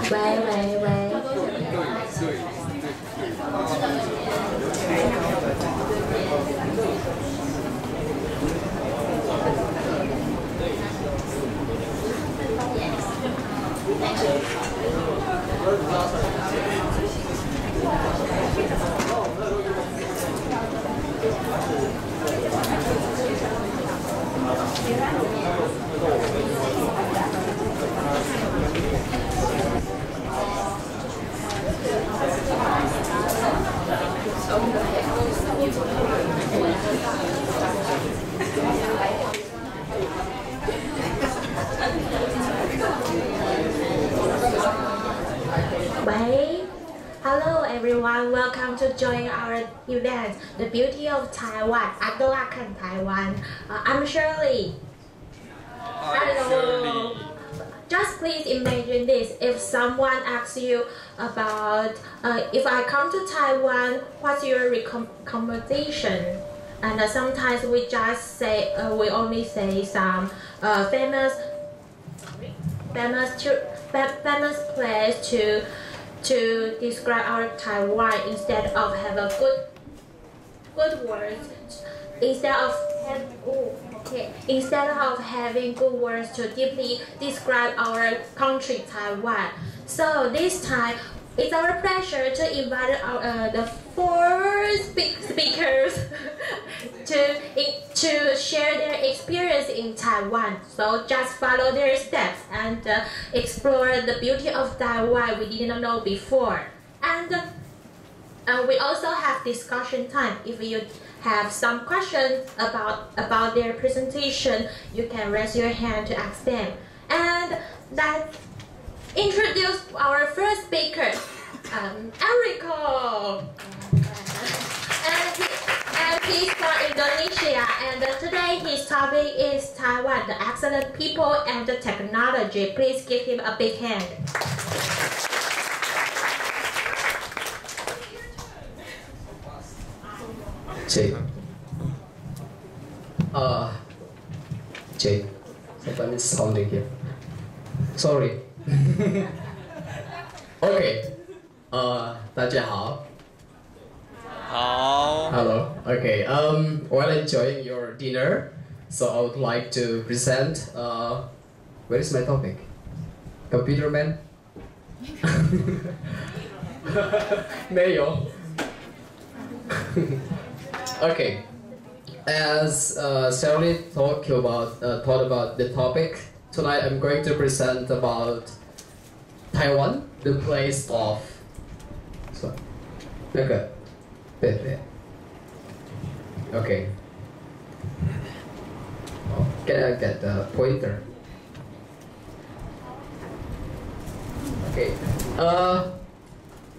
喂。Hello everyone, welcome to join our event, The Beauty of Taiwan, A兜仔看台湾. I'm Shirley. Hello. Just please imagine this, if someone asks you about if I come to Taiwan, what's your recommendation? And sometimes we just say, we only say some famous place to describe our Taiwan instead of have a good words, instead of having good words to deeply describe our country Taiwan. So this time it's our pleasure to invite the four speakers to share their experience in Taiwan. So just follow their steps and explore the beauty of Taiwan we didn't know before. And we also have discussion time. If you have some questions about their presentation, you can raise your hand to ask them. And let's introduce our first speaker, Enrico. And he's from Indonesia, and today his topic is Taiwan, the excellent people and the technology. Please give him a big hand. Jake. Jake. Sometimes it's sounding here. Sorry. Okay. 大家好。Hello. Okay. While enjoying your dinner, so I would like to present. Where is my topic? Computer man. 没有。Okay. As Sally thought about the topic tonight, I'm going to present about Taiwan, the place of. Okay. Oh, can I get the pointer? Okay.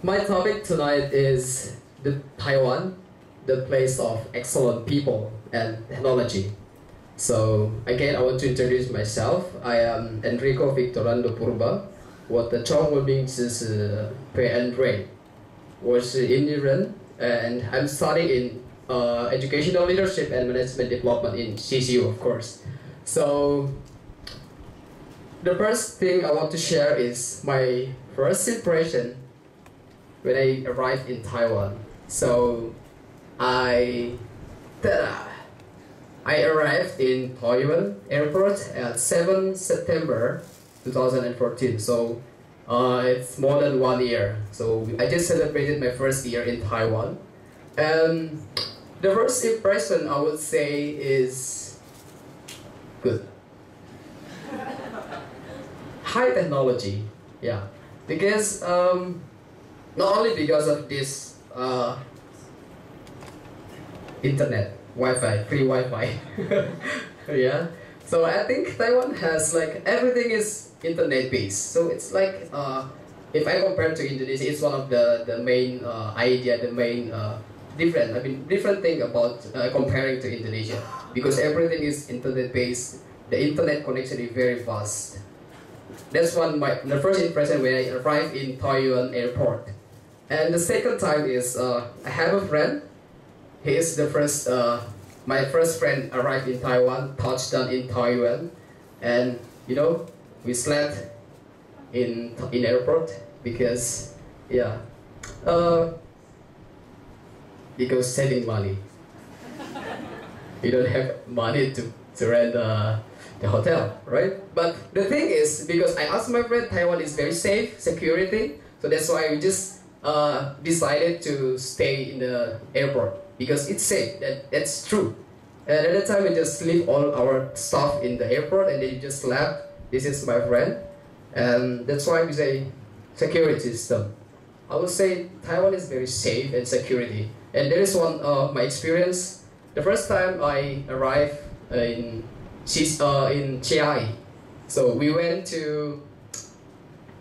My topic tonight is the Taiwan, the place of excellent people and technology. So again, I want to introduce myself. I am Enrico Victorando Purba. 我的中文名字是裴恩瑞，我是印尼人 and I'm studying in educational leadership and management development in CCU, of course. So the first thing I want to share is my first impression when I arrived in Taiwan. So I arrived in Taiwan airport at 7 September 2014. So it's more than 1 year. So I just celebrated my first year in Taiwan. And the first impression I would say is good. High technology, yeah. Because not only because of this internet, Wi-Fi, free Wi-Fi, yeah. So I think Taiwan has like everything is internet based. So it's like if I compare to Indonesia, it's one of the main idea, the main different thing about comparing to Indonesia, because everything is internet based. The internet connection is very fast. That's the first impression when I arrived in Taiwan airport. And the second time is I have a friend. He is the first. My first friend arrived in Taiwan, touched down in Taiwan, and you know we slept in airport because because saving money. You don't have money to rent the hotel, right? But the thing is, because I asked my friend, Taiwan is very safe, security, so that's why we just decided to stay in the airport because it's safe. That's true. And at that time, we just leave all our stuff in the airport and then just left. This is my friend, and that's why we say security system. I would say Taiwan is very safe and security. And there is one my experience. The first time I arrived in Chiang, so we went to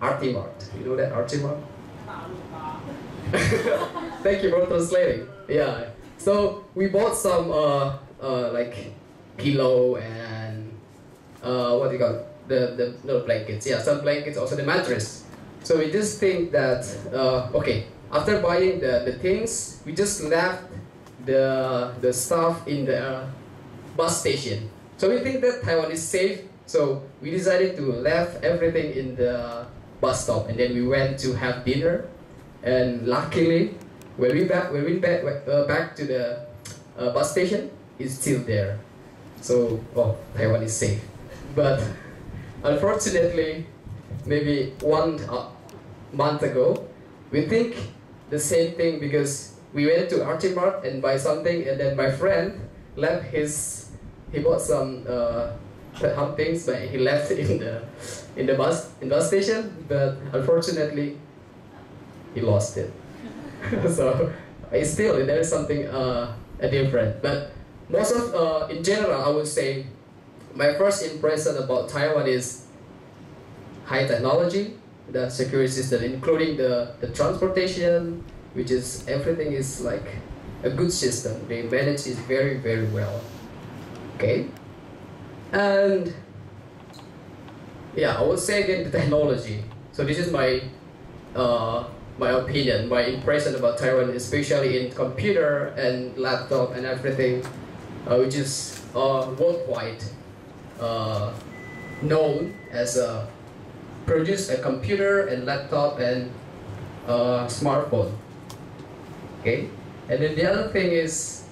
RT Mart. You know that RT Mart? Thank you for translating. Yeah. So we bought some like pillow and what do you call it? The no blankets. Yeah, some blankets, also the mattress. So we just think that okay, after buying the things, we just left the stuff in the bus station. So we think that Taiwan is safe. So we decided to left everything in the bus stop, and then we went to have dinner. And luckily, when we went back to the bus station, it's still there. So Taiwan is safe. But unfortunately, maybe 1 month ago, we think the same thing because we went to RT Mart and buy something, and then my friend left he bought some things, but he left it in the bus station. But unfortunately, he lost it. So it's still there is something different. But most of in general, I would say my first impression about Taiwan is high technology, the security system, including the transportation, which is everything is like a good system. They manage it very, very well. Okay, and I would say again the technology. So this is my my opinion, my impression about Taiwan, especially in computer and laptop and everything, which is worldwide known as produce a computer and laptop and smartphone. Okay, and then the other thing is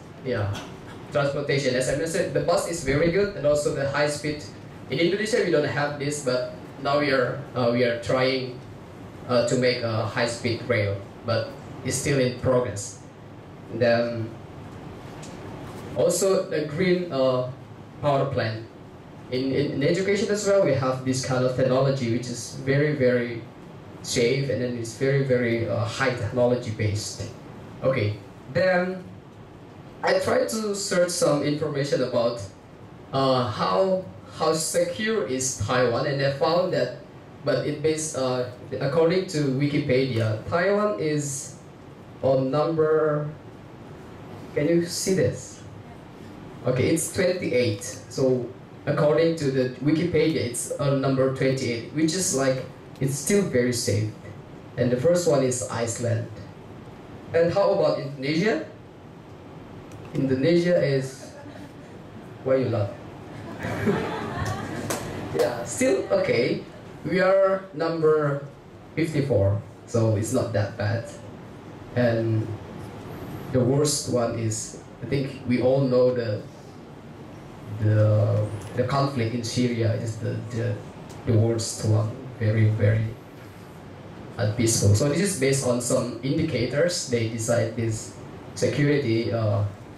transportation. As I mentioned, the bus is very good, and also the high speed. In Indonesia, we don't have this, but now we are trying to make a high speed rail, but it's still in progress. And then also the green power plant. In education as well, we have this kind of technology which is very, very safe, and then it's very, very high technology based. Okay, then I tried to search some information about how secure is Taiwan, and I found that, but it based according to Wikipedia, Taiwan is on number. Can you see this? Okay, it's 28. So according to the Wikipedia, it's on number 28, which is like it's still very safe. And the first one is Iceland. And how about Indonesia? Indonesia is, why you laugh? Yeah, still okay. We are number 54, so it's not that bad. And the worst one is, I think we all know the conflict in Syria is the worst one. Very, very unpeaceful. So this is based on some indicators. They decide this security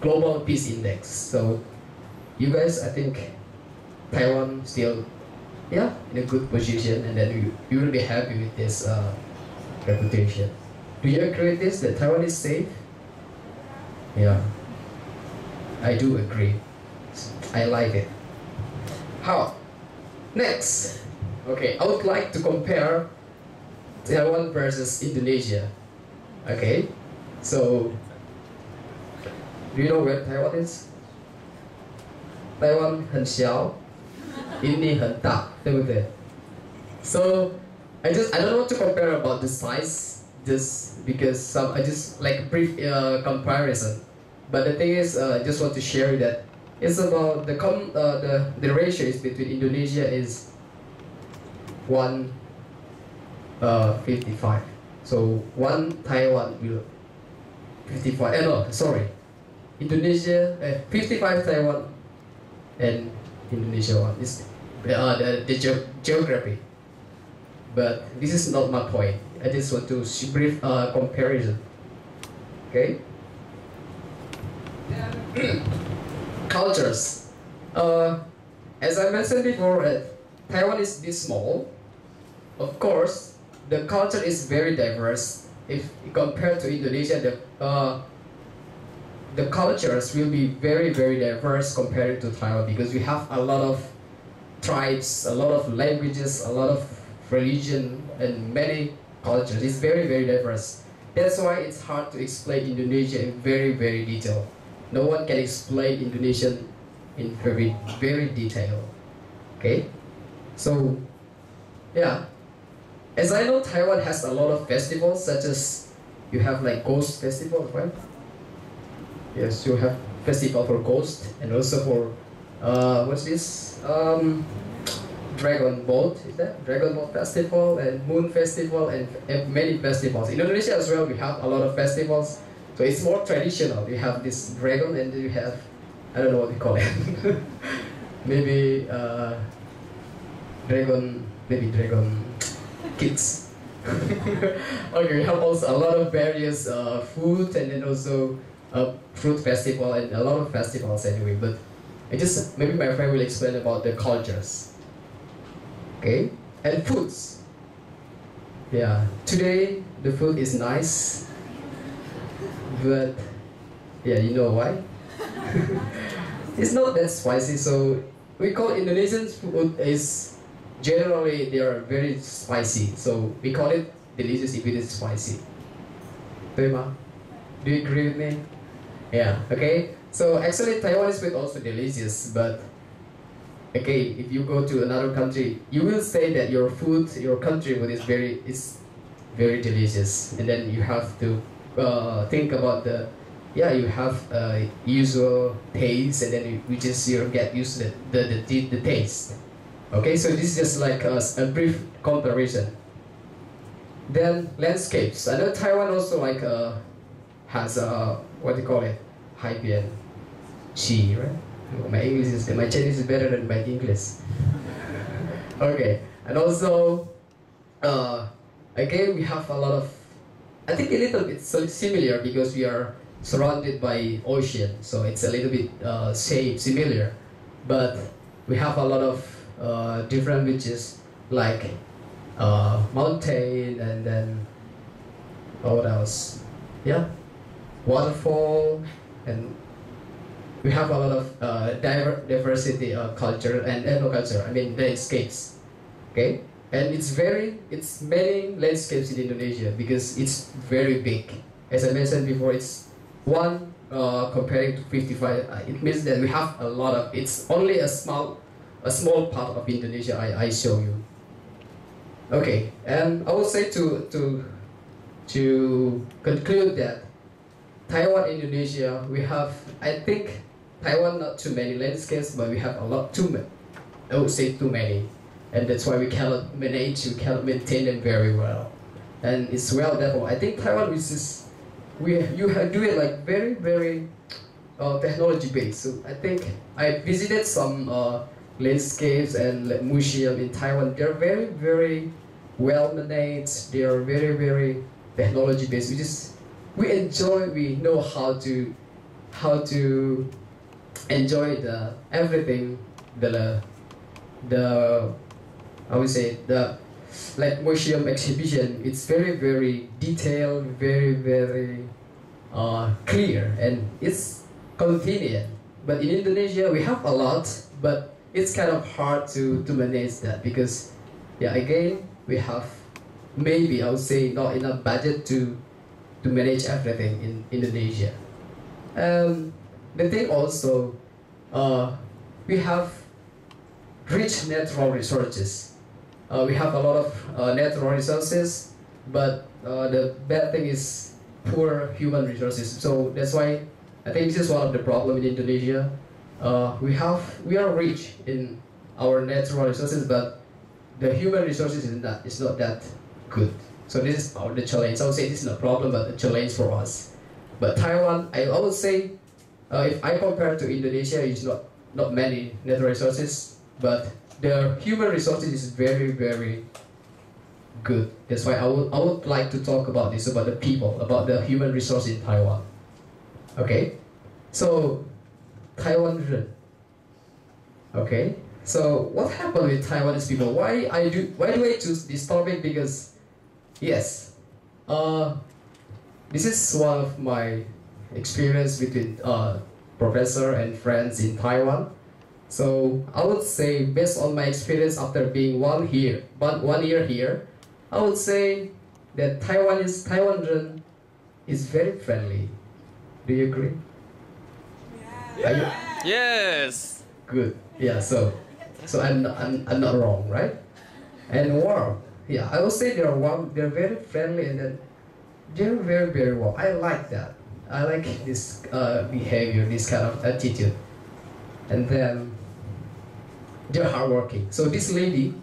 global peace index. So you guys, I think Taiwan still in a good position, and then you will be happy with this reputation. Do you agree with this, that Taiwan is safe? Yeah, I do agree. I like it. How? Next. Okay, I would like to compare Taiwan versus Indonesia. Okay, so do you know where Taiwan is? Taiwan 很小，印尼很大，对不对? So I don't want to compare about the size, just because I just like brief comparison. But the thing is, I just want to share that it's about the ratio is between Indonesia is 1 55. So one Taiwan will 55. No, sorry. Indonesia 55 Taiwan and Indonesia one is the geography. But this is not my point. I just want to brief comparison. Okay. Cultures. As I mentioned before, Taiwan is this small. Of course, the culture is very diverse. If compared to Indonesia, the cultures will be very, very diverse compared to Taiwan because we have a lot of tribes, a lot of languages, a lot of religion, and many cultures. It's very, very diverse. That's why it's hard to explain Indonesia in very, very detail. No one can explain Indonesian in very, very detail. Okay? So, yeah. As I know, Taiwan has a lot of festivals, such as you have like Ghost Festival, right? Yes, you have festival for Ghost, and also for what's this? Dragon Boat, is that? Dragon Boat Festival and Moon Festival and many festivals. In Indonesia as well, we have a lot of festivals. So it's more traditional. You have this dragon and you have, I don't know what we call it. Maybe dragon kids. Okay, we have also a lot of various food and then also a fruit festival and a lot of festivals anyway. But maybe my friend will explain about the cultures. Okay, and foods. Yeah, today the food is nice, but yeah, you know why? It's not that spicy, so we call Indonesian food is generally they are very spicy, so we call it delicious if it is spicy. Do you agree with me? Yeah, okay. So actually Taiwanese food also delicious, but okay, if you go to another country, you will say that your food, your country food is very delicious, and then you have to think about you have usual taste, and then you get used to the taste. Okay, so this is just like a brief comparison. Then landscapes. I know Taiwan also like has what do you call it? Haibian, Qi, right? My Chinese is better than my English. Okay, and also, again we have a lot of, I think a little bit similar because we are surrounded by ocean, so it's a little bit similar, but we have a lot of different beaches like mountain and then what else? Yeah, waterfall, and we have a lot of diversity of culture and ethnoculture. I mean landscapes. Okay, and it's many landscapes in Indonesia because it's very big. As I mentioned before, it's one comparing to 55. It means that we have a lot of. It's only a small part of Indonesia. I show you. Okay, and I would say to conclude that Taiwan, Indonesia, we have, I think, Taiwan not too many landscapes, but we have a lot too many. I would say too many, and that's why we cannot maintain them very well. And it's well developed. I think Taiwan you do it like very technology based. So I think I visited some landscapes and museum in Taiwan. They're very well managed. They are very technology based. We know how to enjoy everything, I would say like museum exhibition. It's very detailed, very clear, and it's convenient. But in Indonesia we have a lot, but it's kind of hard to manage that because again we have maybe I would say not enough budget to manage everything in Indonesia. The thing also, we have rich natural resources. We have a lot of natural resources, but the bad thing is poor human resources. So that's why I think this is one of the problems in Indonesia. We are rich in our natural resources, but the human resources is not that good. So this is the challenge. I would say this is not a problem, but a challenge for us. But Taiwan, I would say, if I compare to Indonesia, it's not many natural resources, but the human resources is very, very good. That's why I would like to talk about this, about the people, about the human resource in Taiwan. Okay, so Taiwan. Okay, so what happened with Taiwanese people? Why do I choose this topic? Because yes, this is one of my experience between professor and friends in Taiwan. So I would say, based on my experience after being 1 year here, I would say that Taiwan is very friendly. Do you agree? Yeah. Yes. Good. Yeah. So I'm not wrong, right? And warm. Yeah, I would say they're warm. They're very friendly, and then they're very, very warm. I like that. I like this behavior, this kind of attitude, and then they're hardworking. So this lady,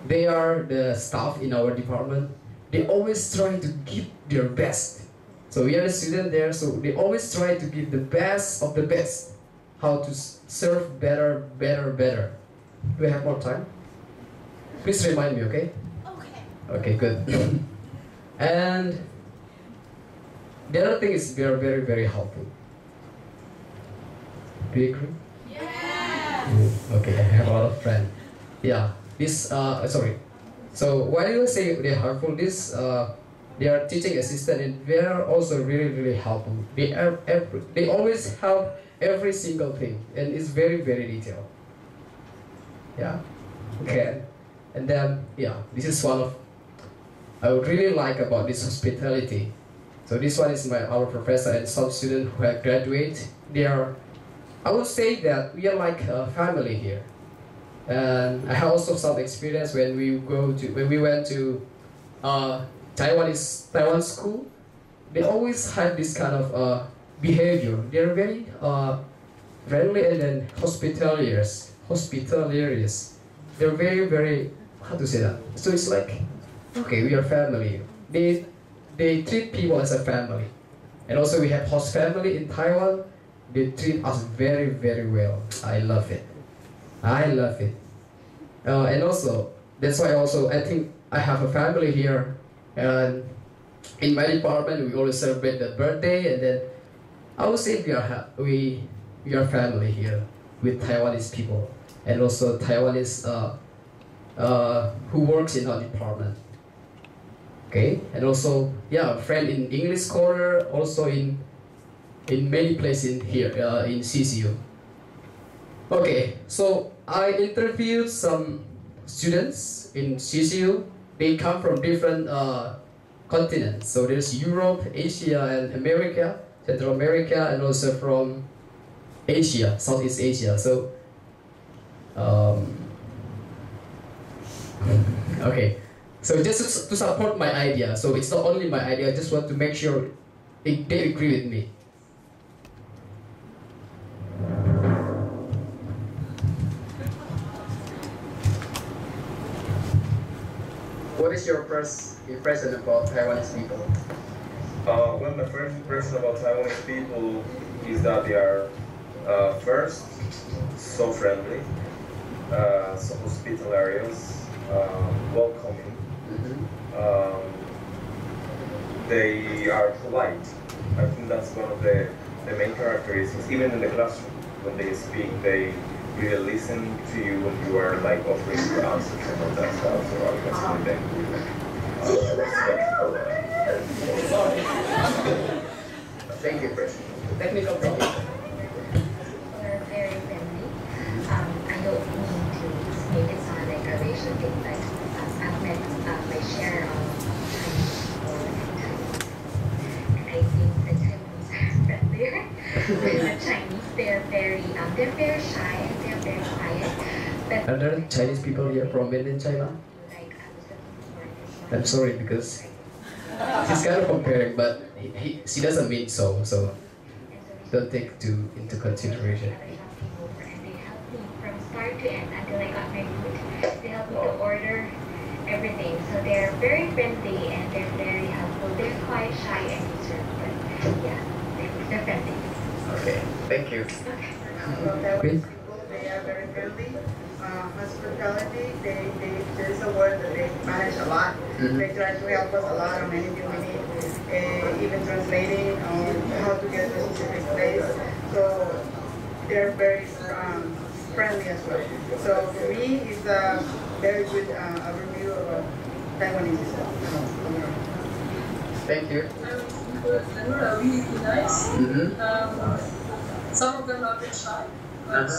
they are the staff in our department. They always try to give their best. So we are a student there, so they always try to give the best of the best. How to serve better. Do we have more time? Please remind me, okay? Okay. Okay, good. And the other thing is they are very, very helpful. Do you agree? Yeah. Okay, I have a lot of friends. Yeah, sorry. So why do I say they're helpful? They are teaching assistant, and they are also really, really helpful. They always help every single thing, and it's very, very detailed. Yeah. Okay. And then this is one of I would really like about this hospitality. So this one is our professor and some students who have graduated. I would say that we are like a family here. And I have also some experience when we went to Taiwan school. They always have this kind of behavior. They're very friendly and then hospitalious. They're very, very, how to say that? So it's like, okay, we are family. They treat people as a family. And also we have host family in Taiwan. They treat us very, very well. I love it. And also, that's why I think I have a family here. And in my department, we always celebrate the birthday. And then I would say we are family here with Taiwanese people. And also Taiwanese who works in our department. Okay, and also a friend in English corner, also in many places here in CCU. Okay, so I interviewed some students in CCU. They come from different continents. So there's Europe, Asia, and America, Central America, and also from Asia, Southeast Asia. So okay, so just to support my idea, so it's not only my idea, I just want to make sure they agree with me. What is your first impression about Taiwanese people? Well, my first impression about Taiwanese people is that they are first so friendly, so hospitarious, welcoming. They are polite. I think that's one of the main characteristics. Even in the classroom, when they speak, they really listen to you when you are like offering your answers and all that stuff. So I consider them respectful. Sorry. Thank you, Chris. Technical problem. We're very friendly. I don't mean to make it sound like a racial thing, but I've met my share of Chinese people, and I think the Chinese are friendlier than the Chinese. They're very shy and they're very quiet. But Are there Chinese people here from mainland China? like I was looking for I'm sorry because she's kind of comparing, but she doesn't mean so. So don't take into consideration. And they helped me from start to end until I got my food. They helped me to order everything. So they're very friendly and they're very helpful. They're quite shy and reserved, but yeah, they're friendly. Okay, thank you. Well, that was people, they are very friendly. Hospitality, there's a word that they manage a lot. They try to help us a lot on anything we need, even translating on how to get to a specific place. So they're very friendly as well. So for me, it's a very good overview of Taiwanese. Thank you. Them are really nice. Some of them are a bit shy, but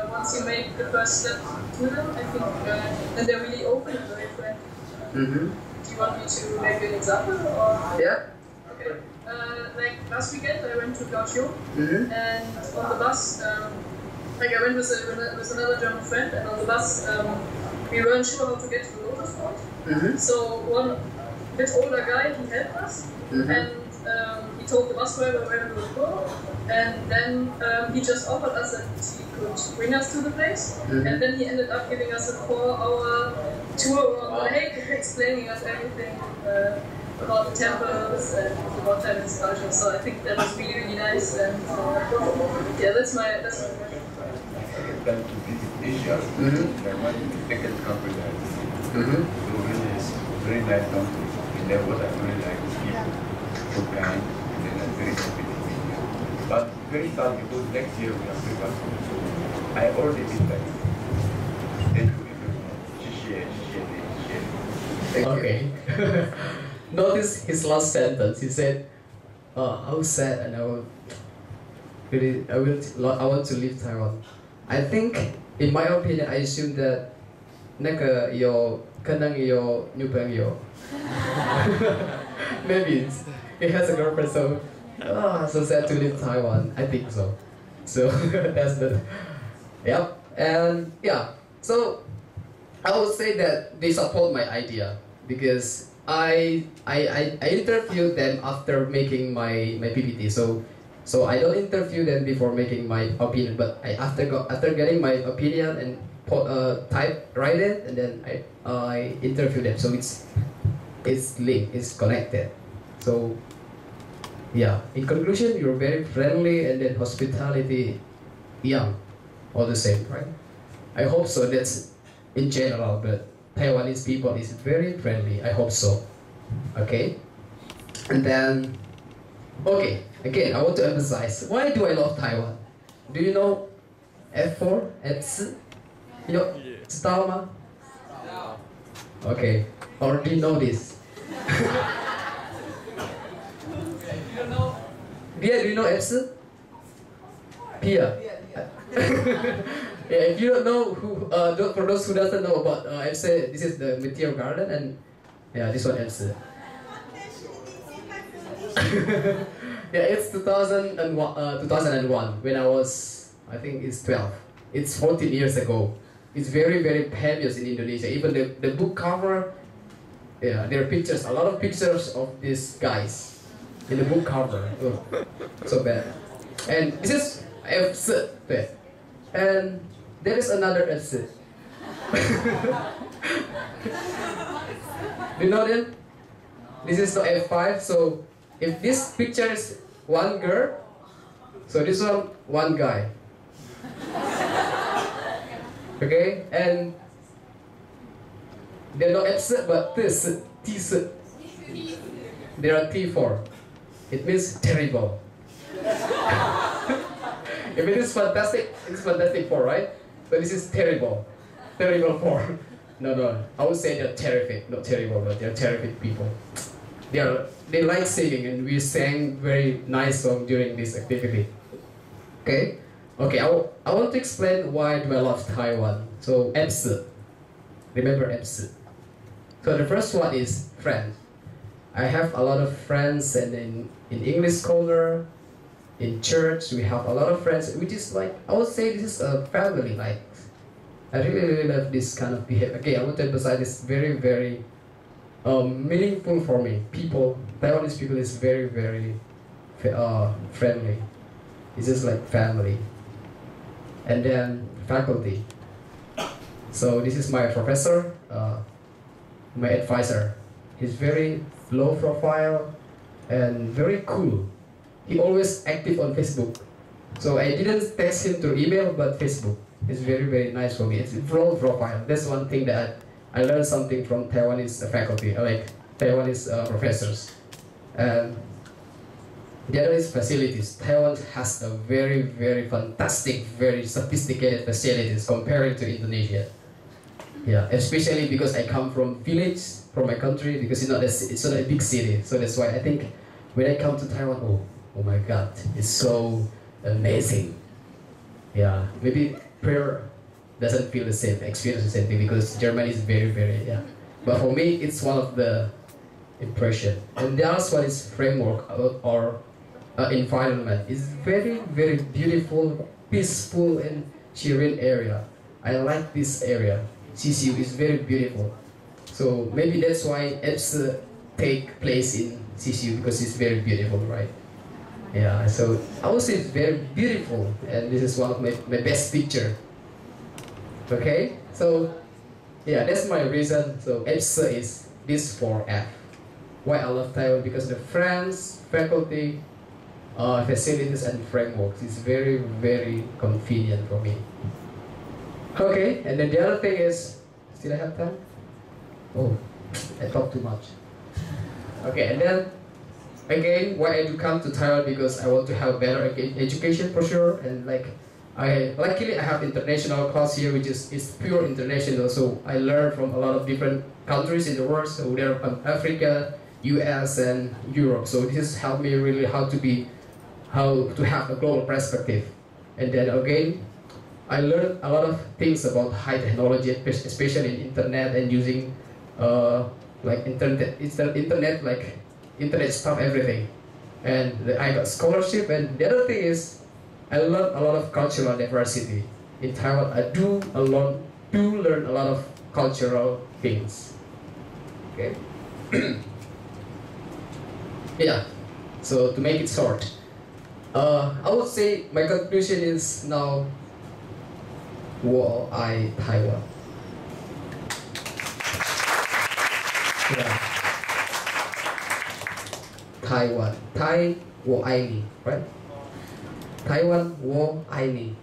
once you make the first step to them, I think then they're really open and very friendly. Do you want me to make an example? Or? Yeah. Okay. Like last weekend, I went to Kaohsiung, and on the bus, like I went with another German friend, and on the bus, we weren't sure how to get to the Lotus Fort. So one bit older guy, he helped us, and he told the bus driver where we would go, and then he just offered us that he could bring us to the place, and then he ended up giving us a 4-hour tour around the lake, explaining us everything about the temples and about Taiwanese culture. So I think that was really, really nice, and yeah, that's my Plan to visit Asia, Taiwan is the second country that I visit. So really it's very nice country. And then what I really like is people, so kind, and then I'm very happy to be here. But very sad because next year we are free back home, so I already been back. Thank you everyone. Okay. Notice his last sentence. He said, "I was sad and I want to leave Taiwan." I think, in my opinion, I assume that 那个有可能有女朋友 maybe he has a girlfriend, so so sad to leave Taiwan. I think so. So that's the and yeah. So I would say that they support my idea because I interviewed them after making my PPT. So I don't interview them before making my opinion, but after getting my opinion and write it, and then I interview them. So it's linked, it's connected. So yeah, in conclusion, you're very friendly, and then hospitality, young, all the same, right? I hope so. That's in general, but Taiwanese people is very friendly. I hope so. Okay, and then okay. Again, I want to emphasize, why do I love Taiwan? Do you know F4, F4? You know, Stama? Okay, or do you know this? Pia, do you know F4? Pia? Yeah, if you don't know, for those who doesn't know about F4, this is the Meteor Garden, and yeah, this one F4. Yeah, it's 2001 when I was, I think it's 12. It's 14 years ago. It's very, very famous in Indonesia. Even the book cover, yeah, there are pictures, a lot of pictures of these guys in the book cover. Oh, so bad. And this is F4. And there is another F4. Do you know them? This is the F5. So if this picture is one girl, so this one guy. Okay, and they're not F, but this T. There are T4. It means terrible. If it is fantastic, it's fantastic 4, right? But this is terrible. Terrible 4. No. I would say they're terrific, not terrible, but they're terrific people. They like singing, and we sang very nice song during this activity. Okay, I want to explain why do I love Taiwan. So EPS, remember EPS. So the first one is friends. I have a lot of friends, and in English scholar, in church we have a lot of friends, which is like, I would say this is a family. Like, I really love this kind of behavior. Okay, I want to emphasize this very, very meaningful for me. Taiwanese people is very, very friendly. It's just like family. And then faculty. So this is my professor. my advisor. He's very low profile and very cool. He always active on Facebook. So I didn't text him through email, but Facebook. It's very, very nice for me. It's low profile. That's one thing that I learned something from Taiwanese faculty, like Taiwanese professors. And the other is facilities. Taiwan has a very, very fantastic, very sophisticated facilities compared to Indonesia. Yeah, especially because I come from village, from my country, because it's not a big city. So that's why I think when I come to Taiwan, oh my God, it's so amazing. Yeah, maybe prayer doesn't feel the same, experience the same thing, because Germany is very, very, yeah. But for me, it's one of the impression. And the last one is framework or environment. It's very, very beautiful, peaceful, and serene area. I like this area. CCU is very beautiful. So maybe that's why EBS take place in CCU, because it's very beautiful, right? Yeah, so I would say it's very beautiful, and this is one of my best picture. Okay, so yeah, that's my reason. So EBS is this 4F. Why I love Taiwan? Because the friends, faculty, facilities, and frameworks is very, very convenient for me. Okay, and then the other thing is, still I have time? Oh, I talk too much. Okay, and then again, why I do come to Taiwan? Because I want to have better education for sure, and luckily I have international class here, which is pure international. So I learn from a lot of different countries in the world. So they're from Africa, US, and Europe. So this has helped me really how to have a global perspective. And then again, I learned a lot of things about high technology, especially in internet and using like internet, like internet stuff, everything. And I got scholarship. And the other thing is, I learned a lot of cultural diversity in Taiwan. I do learn a lot of cultural things. Okay. Yeah. So to make it short, I would say my conclusion is now. 我爱台湾. Yeah. Taiwan. Thai, 我爱你, right? Taiwan, 我爱你.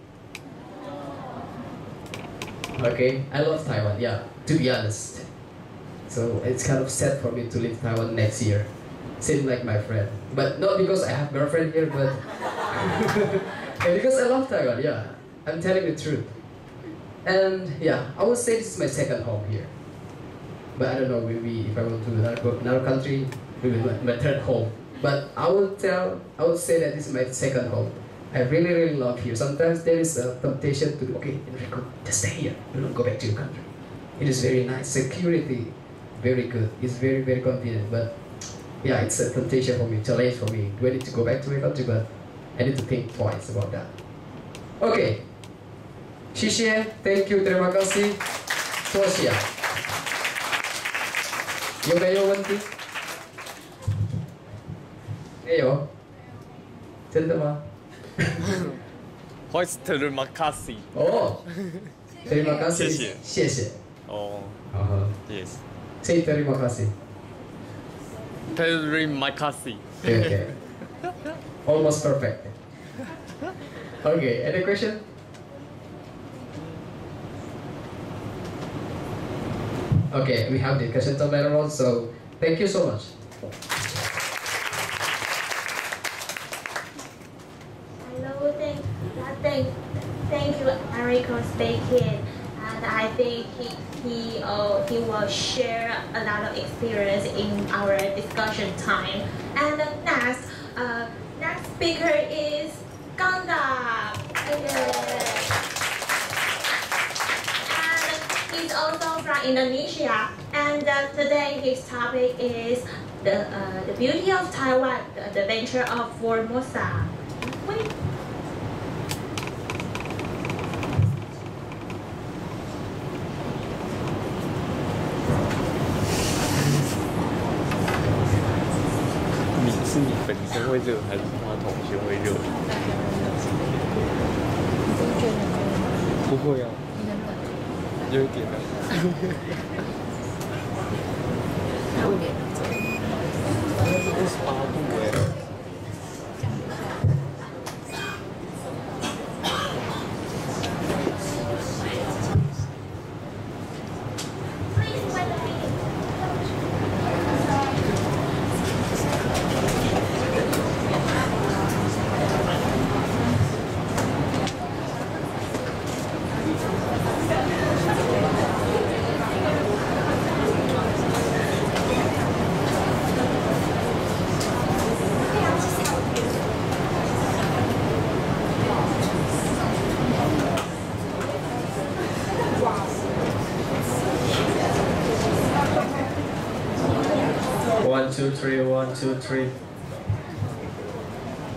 Okay, I love Taiwan, yeah, to be honest. So it's kind of sad for me to leave Taiwan next year. Seems like my friend. But not because I have a girlfriend here, but because I love Taiwan, yeah. I'm telling the truth. And yeah, I would say this is my second home here. But I don't know, maybe if I want to another country, maybe my third home. But I would say that this is my second home. I really, really love here. Sometimes there is a temptation to, okay, Enrico, just stay here. Do not go back to your country. It is very nice. Security, very good. It's very, very convenient. But yeah, it's a temptation for me, challenge for me. Do I need to go back to my country? But I need to think twice about that. Okay. 谢谢 ，Thank you， terima kasih， 多谢。有没有问题？没有。真的吗？terima kasih。哦，terima kasih。谢谢。谢谢。哦。Yes。Say terima kasih。terima kasih。Okay. Almost perfect. Okay. Any question? Okay, we have discussion time later on, so thank you so much. Hello, thank you, Enrico speaking, and I think he will share a lot of experience in our discussion time. And next speaker is Ganda. He's also from Indonesia, and today his topic is the beauty of Taiwan, the adventure of Formosa. Wait.是你本身会热，还是话筒先会热？不会啊。有一点的。1, 2, 3, 1, 2, 3.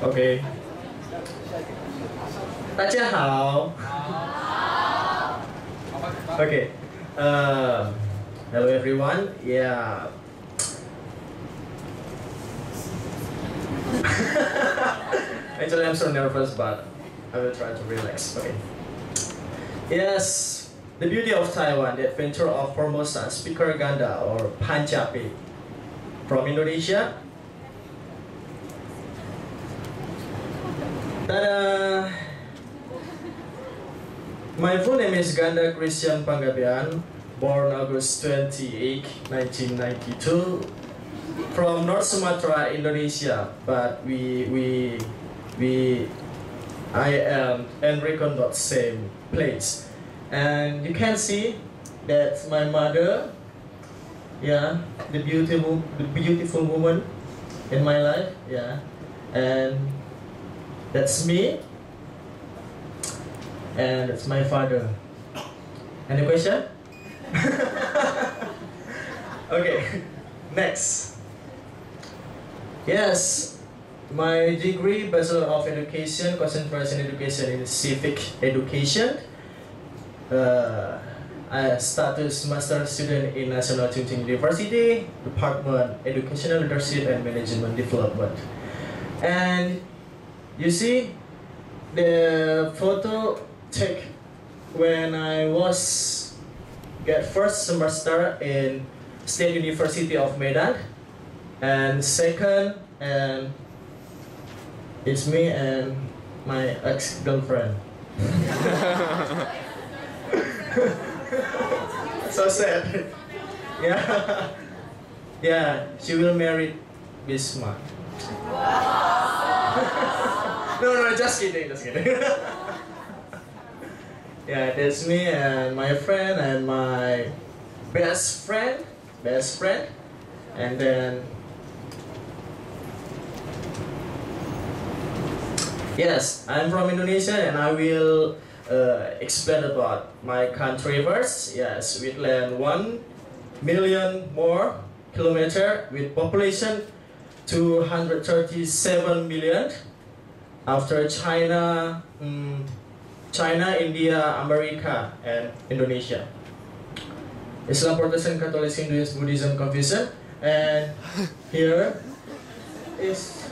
Okay. 大家好. Okay. Hello everyone. Yeah. Actually, I'm so nervous, but I will try to relax. Okay. Yes, the beauty of Taiwan, the adventure of Formosa, speaker Ganda or Panjabi from Indonesia. Ta-da! My full name is Ganda Christian Panggabean, born August 28, 1992, from North Sumatra, Indonesia. But I am Enrico, not same place. And you can see that's my mother. Yeah, the beautiful woman in my life. Yeah, and that's me. And that's my father. Any question? Okay, next. Yes, my degree, Bachelor of Education, concentration education in civic education. I status master student in National Chungcheong University, Department Educational Leadership and Management Development. And you see the photo take when I was get first semester in State University of Medan, and second, and it's me and my ex-girlfriend. So sad. Yeah. Yeah, she will marry this month. No, just kidding, just kidding. Yeah, that's me and my friend and my best friend, and then yes, I'm from Indonesia and I will explain about my country first. Yes, we land 1 million more kilometer with population 237 million after China, India, America, and Indonesia. Islam, Protestant, Catholic, Hinduism, Buddhism, Confucian, and here is,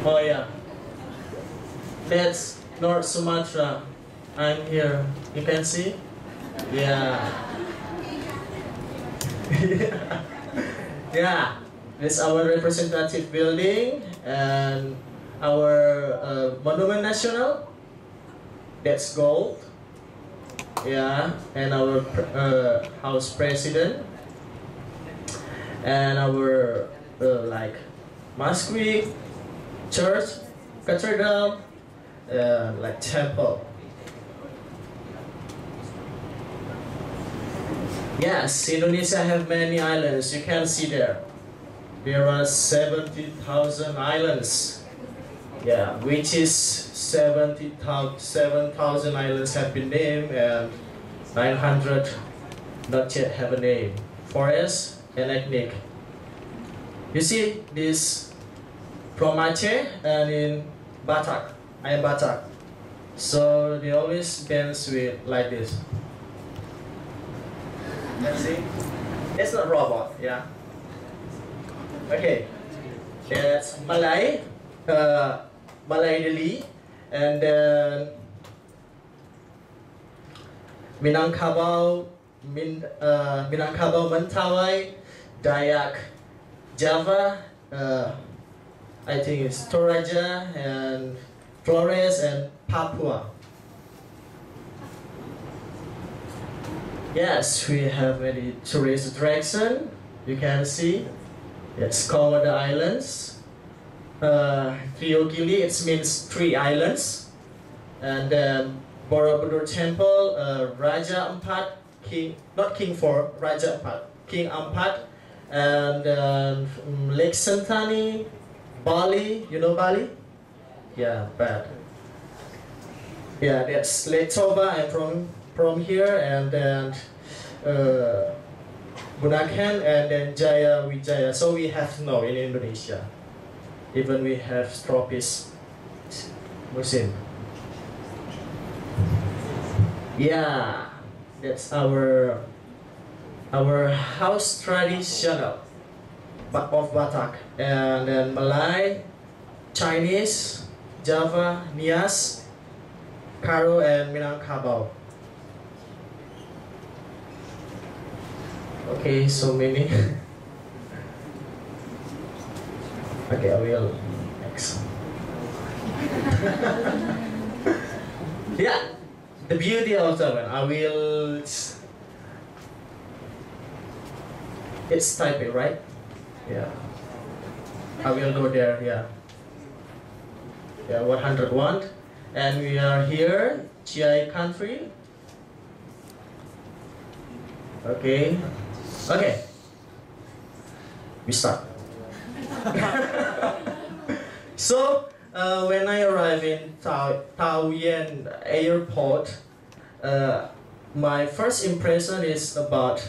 oh yeah, that's North Sumatra. I'm here. You can see? Yeah. Yeah. It's our representative building and our Monument National. That's gold. Yeah. And our House President. And our like mosque, church, cathedral, like temple. Yes, Indonesia have many islands. You can see there. There are 70,000 islands. Yeah, which is 7,000 islands have been named and 900 not yet have a name. Forest and ethnic. You see this from Aceh and in Batak. I am Batak. So they always dance with like this. You see? It's not robot, yeah. Okay. That's Malay, Malay Delhi, and then Minangkabau, Minangkabau, Mentawai, Dayak, Java, I think it's Toraja and Flores and Papua. Yes, we have many tourist attraction. You can see it's Komodo Islands. Triogili, it means 3 islands. And then Borobudur Temple, Raja Ampat, King, not King 4, Raja Ampat, King Ampat. And Lake Sentani, Bali, you know Bali? Yeah, bad. Yeah, that's Lake Toba, I'm from here, and then Bunaken, and then Jaya Wijaya. So we have snow in Indonesia. Even we have tropis musim. Yeah, that's our house traditional of Batak, and then Malay, Chinese, Java, Nias, Karo, and Minangkabau. Okay, so many. Okay, I will next. Yeah, the beauty of Taiwan. I will. It's Taipei, right? Yeah. I will go there. Yeah. Yeah, 101, and we are here, GI country. Okay. Okay. We start. So when I arrived in Taoyuan airport, my first impression is about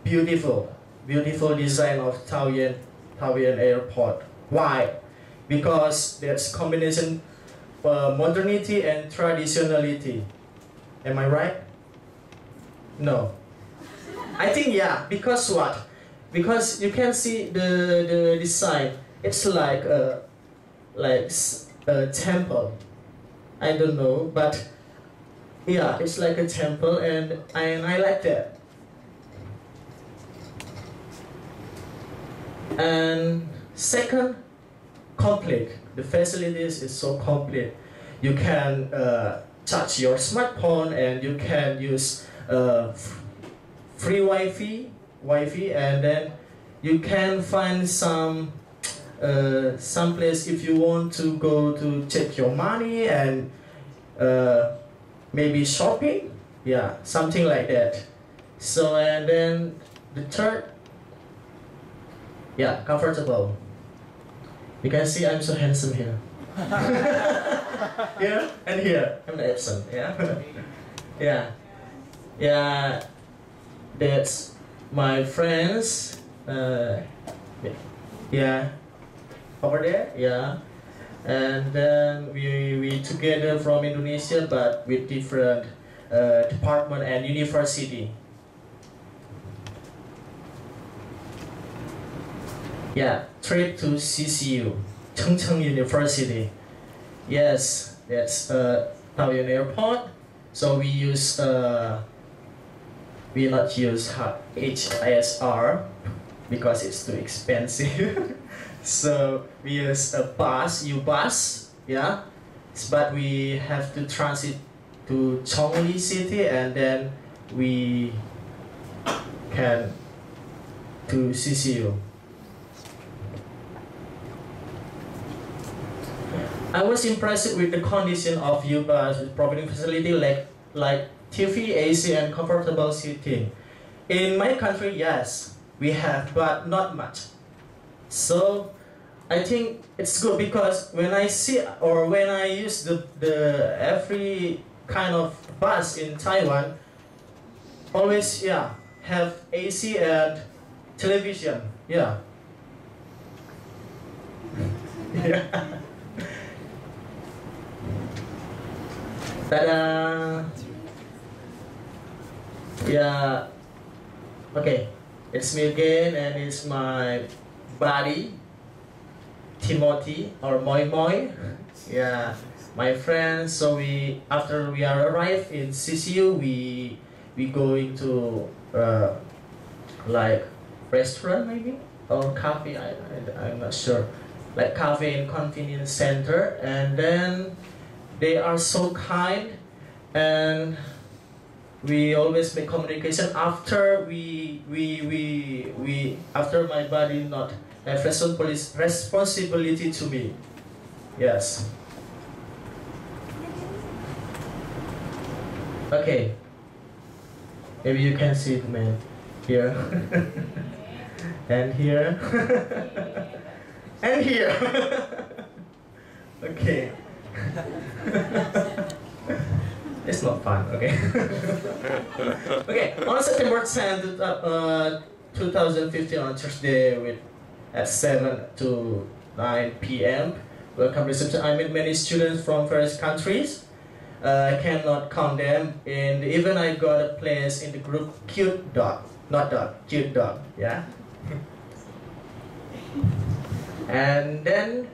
beautiful design of Taoyuan airport. Why? Because there's combination modernity and traditionality. Am I right? No. I think yeah. Because what? Because you can see the design. It's like a temple. I don't know, but yeah, it's like a temple, and I like that. And second, complete. The facilities is so complete. You can charge your smartphone, and you can use free Wi-Fi, and then you can find some place if you want to go to check your money and maybe shopping, yeah, something like that. So, and then the third, yeah, comfortable. You can see I'm so handsome here. Yeah, and here I'm the absent. Yeah, yeah, yeah. That's my friends. Yeah, over there. Yeah, and then we together from Indonesia, but with different department and university. Yeah, trip to CCU, Chengcheng University. Yes, that's Taoyuan Airport. So we use we not use HISR because it's too expensive. So we use a bus, U-bus, yeah. But we have to transit to Chongli city, and then we can to CCU. I was impressed with the condition of U-bus providing facility like TV, AC, and comfortable seating. In my country, yes, we have, but not much. So I think it's good because when I see or when I use the every kind of bus in Taiwan, always have AC and television. Yeah. Yeah. Ta-da! Yeah. Okay. It's me again, and it's my buddy, Timothy or Moi Moi. Yeah, my friend. So after we are arrived in CCU, we going to like restaurant maybe or cafe. I'm not sure. Like cafe and convenience center, and then they are so kind, and we always make communication after after my body not have responsibility to me. Yes. Okay. Maybe you can see the man here and here and here. Okay. It's not fun, okay? Okay, on September 10th, 2015, on Thursday at 7 to 9 p.m. Welcome reception. I met many students from various countries. I cannot count them. In the event, I got a place in the group Cute Dog. Not dog, Cute Dog, yeah? And then...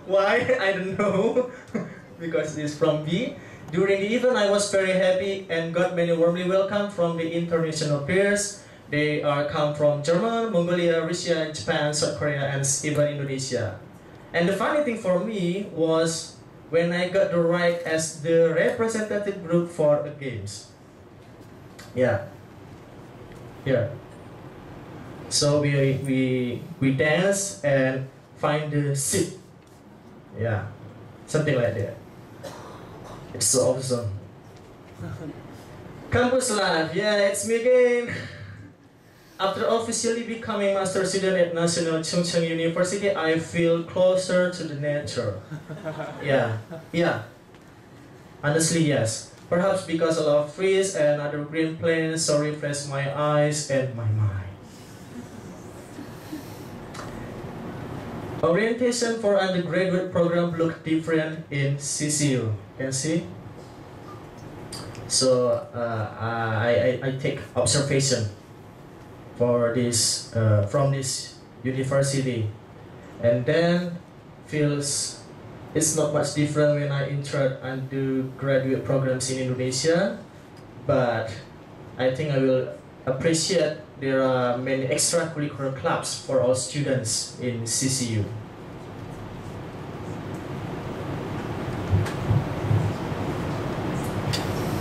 why? I don't know. Because it's from B. During the event, I was very happy and got many warmly welcome from the international peers. They are come from Germany, Mongolia, Russia, Japan, South Korea, and even Indonesia. And the funny thing for me was when I got the right as the representative group for the games. Yeah. Yeah. So we dance and find the seat. Yeah. Something like that. It's so awesome. Campus life, yeah, it's me again. After officially becoming master student at National Chungcheong University, I feel closer to the nature. Yeah. Honestly, yes. Perhaps because a lot of trees and other green plains so refresh my eyes and my mind. Orientation for undergraduate program look different in CCU. Can see? So I take observation for this from this university, and then feels it's not much different when I enter undergraduate programs in Indonesia, but I think I will appreciate there are many extracurricular clubs for all students in CCU.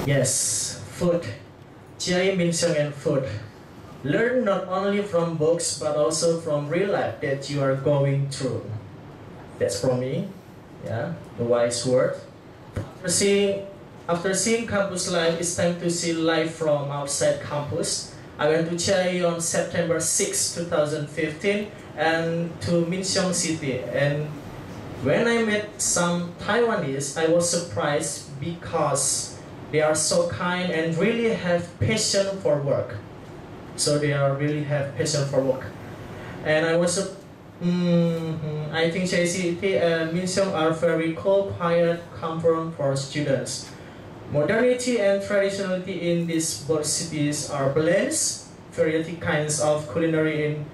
Yes, food. Jai Minseong and food. Learn not only from books but also from real life that you are going through. That's from me. Yeah, the wise word. After seeing campus life, it's time to see life from outside campus. I went to Chiayi on September 6, 2015 and to Minseong City, and when I met some Taiwanese, I was surprised because they are so kind and really have passion for work. So they are really have passion for work. And I was, I think Chiayi City and Minseong are very cool, quiet, comfort for students. Modernity and traditionality in these both cities are blends. Variety kinds of culinary in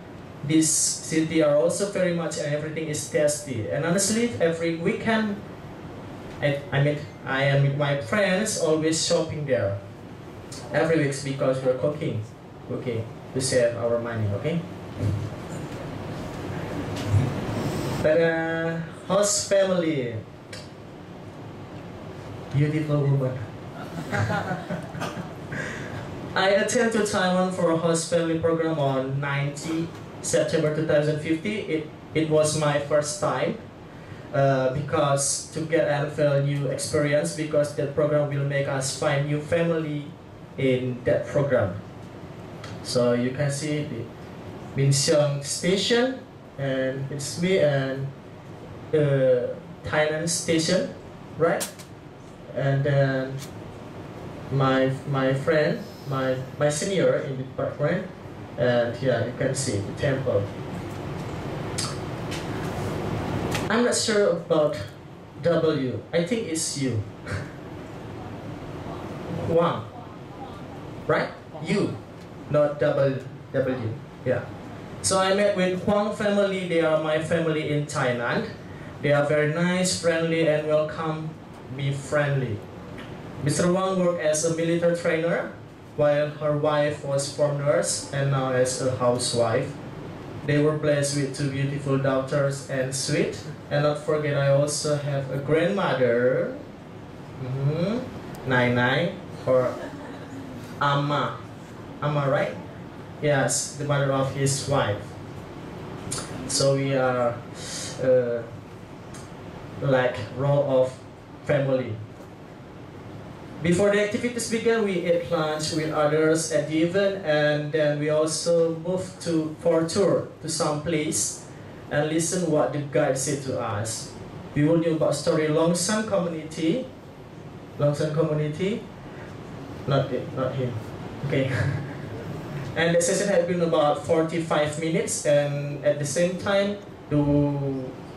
this city are also very much, and everything is tasty. And honestly, every weekend, I am with my friends, always shopping there. Every week because we're cooking to save our money. Okay. But host family. Beautiful woman. I attended to Taiwan for a host family program on 19 September 2050. It was my first time because to get a new experience, because that program will make us find new family in that program. So you can see the Minseong station, and it's me and Thailand station, right? And then my friend, my senior in the department, and yeah, you can see the temple. I'm not sure about W. I think it's U. Wang, right? U, not W. Yeah. So I met with Huang family. They are my family in Thailand. They are very nice, friendly, and welcome me friendly. Mr. Wang worked as a military trainer while her wife was from nurse and now as a housewife. They were blessed with 2 beautiful daughters and sweet. And not forget, I also have a grandmother, Nai or Amma. Amma, right? Yes, the mother of his wife. So we are like role of family. Before the activities began, we ate lunch with others at the event, and then we also moved for a tour to some place and listen what the guide said to us. We will know about story Longsan community. Longsan community, not him. Okay. And the session had been about 45 minutes, and at the same time, the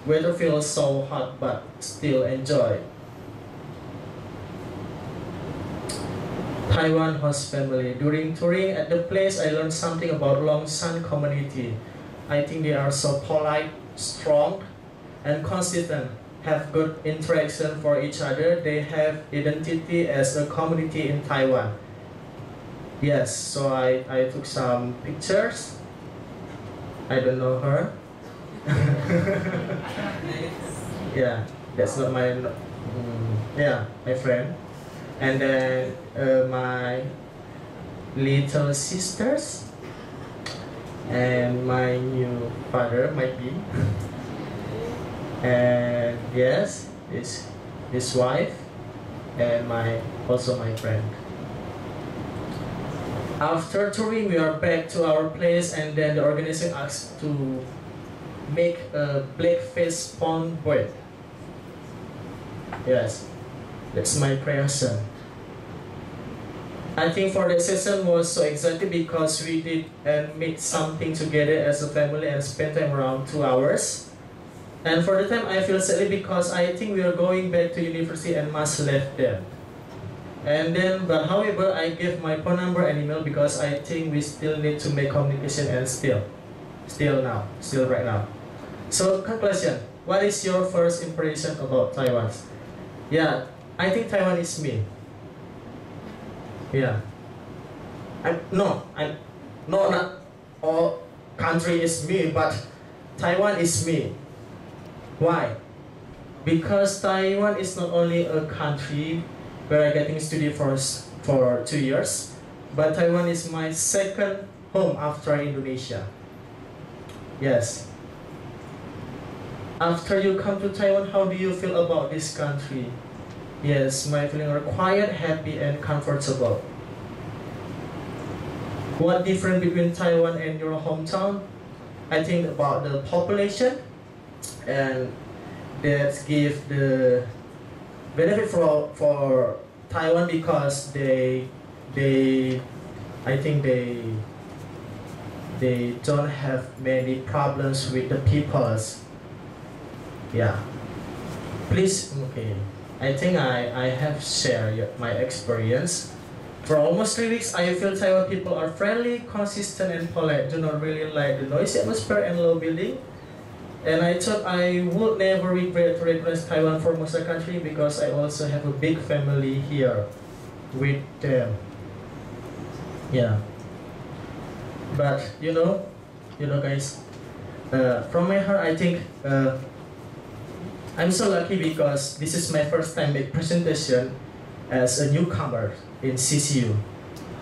weather feels so hot, but still enjoy. Taiwan host family. During touring at the place, I learned something about Longsan community. I think they are so polite, strong, and consistent, have good interaction for each other. They have identity as a community in Taiwan. Yes, so I took some pictures. I don't know her. Yeah, that's not my, my friend. And then my little sisters and my new father might be. And yes, his wife and also my friend. After touring, we are back to our place, and then the organizer asked to make a black-faced pond bread. Yes, that's my creation. I think for the session was so exciting because we did and made something together as a family and spent time around 2 hours. And for the time I feel sadly because I think we are going back to university and must leave them. And then, but however, I gave my phone number and email because I think we still need to make communication and still right now. So conclusion, what is your first impression about Taiwan? Yeah, I think Taiwan is me. Yeah. Not all country is me, but Taiwan is me. Why? Because Taiwan is not only a country where I getting study for 2 years, but Taiwan is my second home after Indonesia. Yes. After you come to Taiwan, how do you feel about this country? Yes, my feeling are quiet, happy, and comfortable. What difference between Taiwan and your hometown? I think about the population, and that give the benefit for Taiwan because they don't have many problems with the peoples. Yeah. Please, okay. I think I have shared my experience. For almost 3 weeks, I feel Taiwan people are friendly, consistent, and polite. Do not really like the noisy atmosphere and low building. And I thought I would never regret to recognize Taiwan for most of the country because I also have a big family here with them. Yeah. But you know guys, from my heart, I think I'm so lucky because this is my first time make presentation as a newcomer in CCU.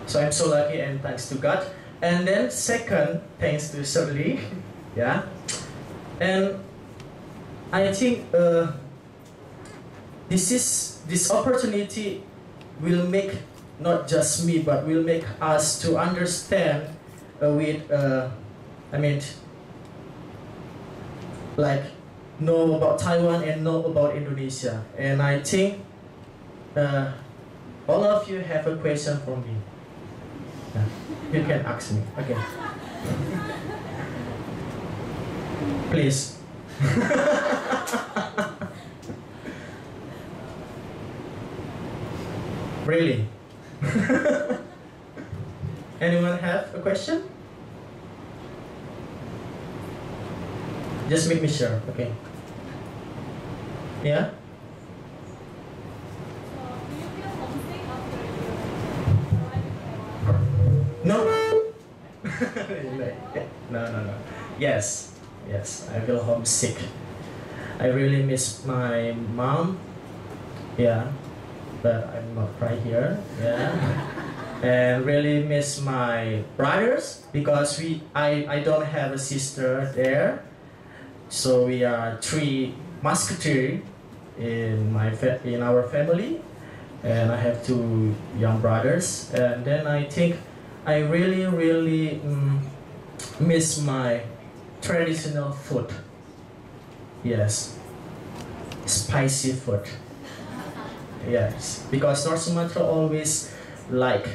So I'm so lucky and thanks to God. And then second, thanks to Shirley. Yeah. And I think this opportunity will make not just me, but will make us to understand like know about Taiwan and know about Indonesia. And I think all of you have a question for me. Yeah. You can ask me. Okay. Please. Really? Anyone have a question? Just make me sure, okay. Yeah? No. Yes, I feel homesick. I really miss my mom. Yeah, but I'm not right here. Yeah, and really miss my brothers because I don't have a sister there. So we are 3 musketeers in our family, and I have 2 young brothers. And then I think I really miss my traditional food. Yes, spicy food. Yes, because North Sumatra always like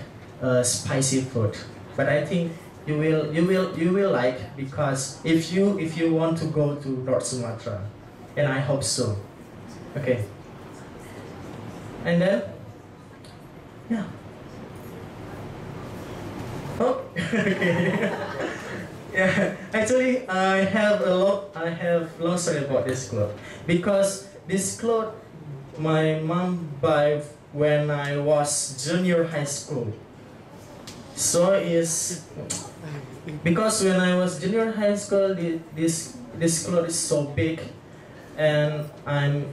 spicy food. But I think you will like, because if you want to go to North Sumatra, and I hope so. Okay. And then, yeah. Oh, okay. Yeah. Actually, I have long story about this cloth, because this cloth my mom buy when I was junior high school. So is because when I was junior high school, this cloth is so big, and I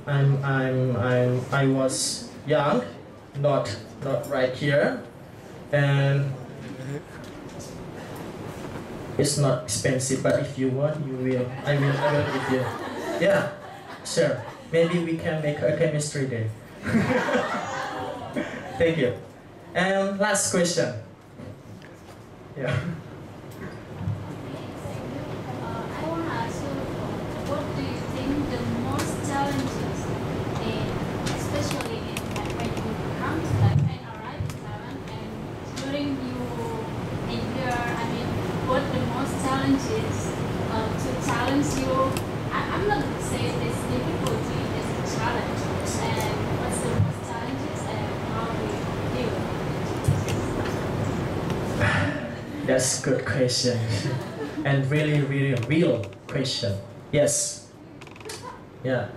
was young, not right here, and it's not expensive. But if you want, I will give you. Yeah, sure. Maybe we can make a chemistry day. Thank you. And last question. Yeah. I want to ask you, what do you think the most challenges, especially when you come to and arrive in Taiwan, and during you in here, what the most challenges to challenge you? I'm not going to say this difficulty is a challenge, and what's the most challenges and how do you deal with it? That's a good question, and really real question. Yes. Yeah.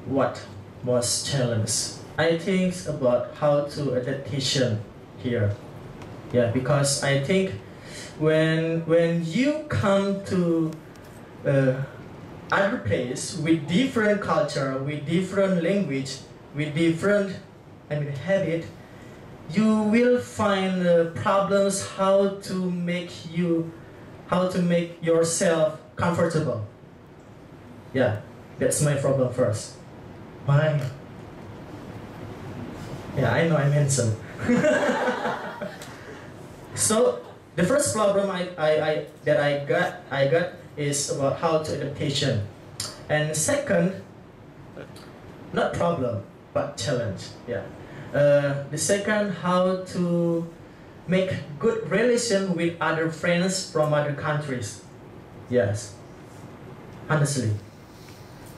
What was challenge? I think about how to adaptation here. Yeah, because I think when you come to other place with different culture, with different language, with different habit, you will find problems how to make yourself comfortable. Yeah, that's my problem first. Why? Yeah, I know I'm handsome. So the first problem I got is about how to adaptation, and second, not problem but challenge. Yeah. The second, how to make good relation with other friends from other countries. Yes, honestly.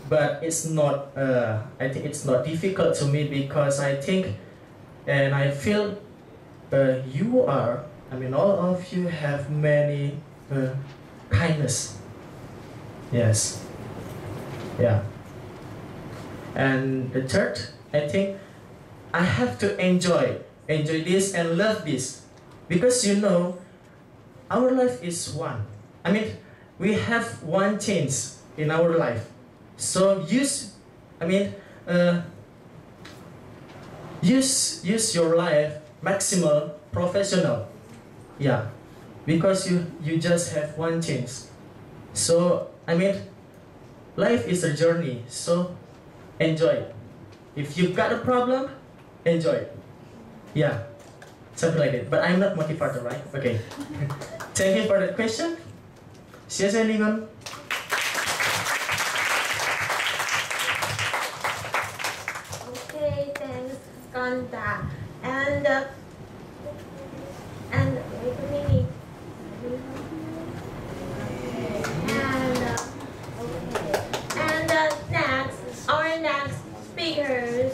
But it's not, I think it's not difficult to me, because I think and I feel you are, all of you have many kindness. Yes. Yeah. And the third, I think I have to enjoy this and love this, because our life is one. We have one chance in our life, so use your life maximal professional. Yeah, because you just have one chance. So life is a journey, so enjoy it. If you've got a problem, enjoy it. Yeah, something like that. But I'm not motivator, right? Okay. Thank you for that question. 谢谢你们. Okay, thanks, Ganda. And wait a minute. Our next speaker,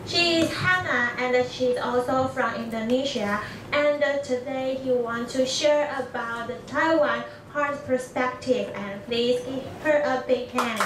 she is Hannah, and she's also from Indonesia. And today he wants to share about the Taiwan heart perspective. And please give her a big hand.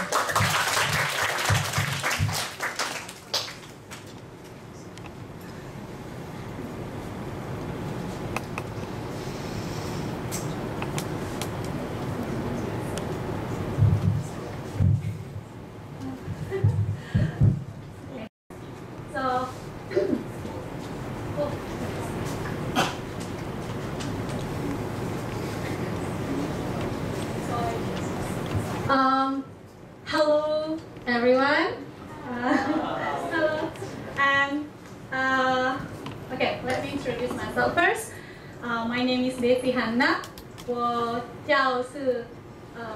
name is Desi Hanna， 我叫是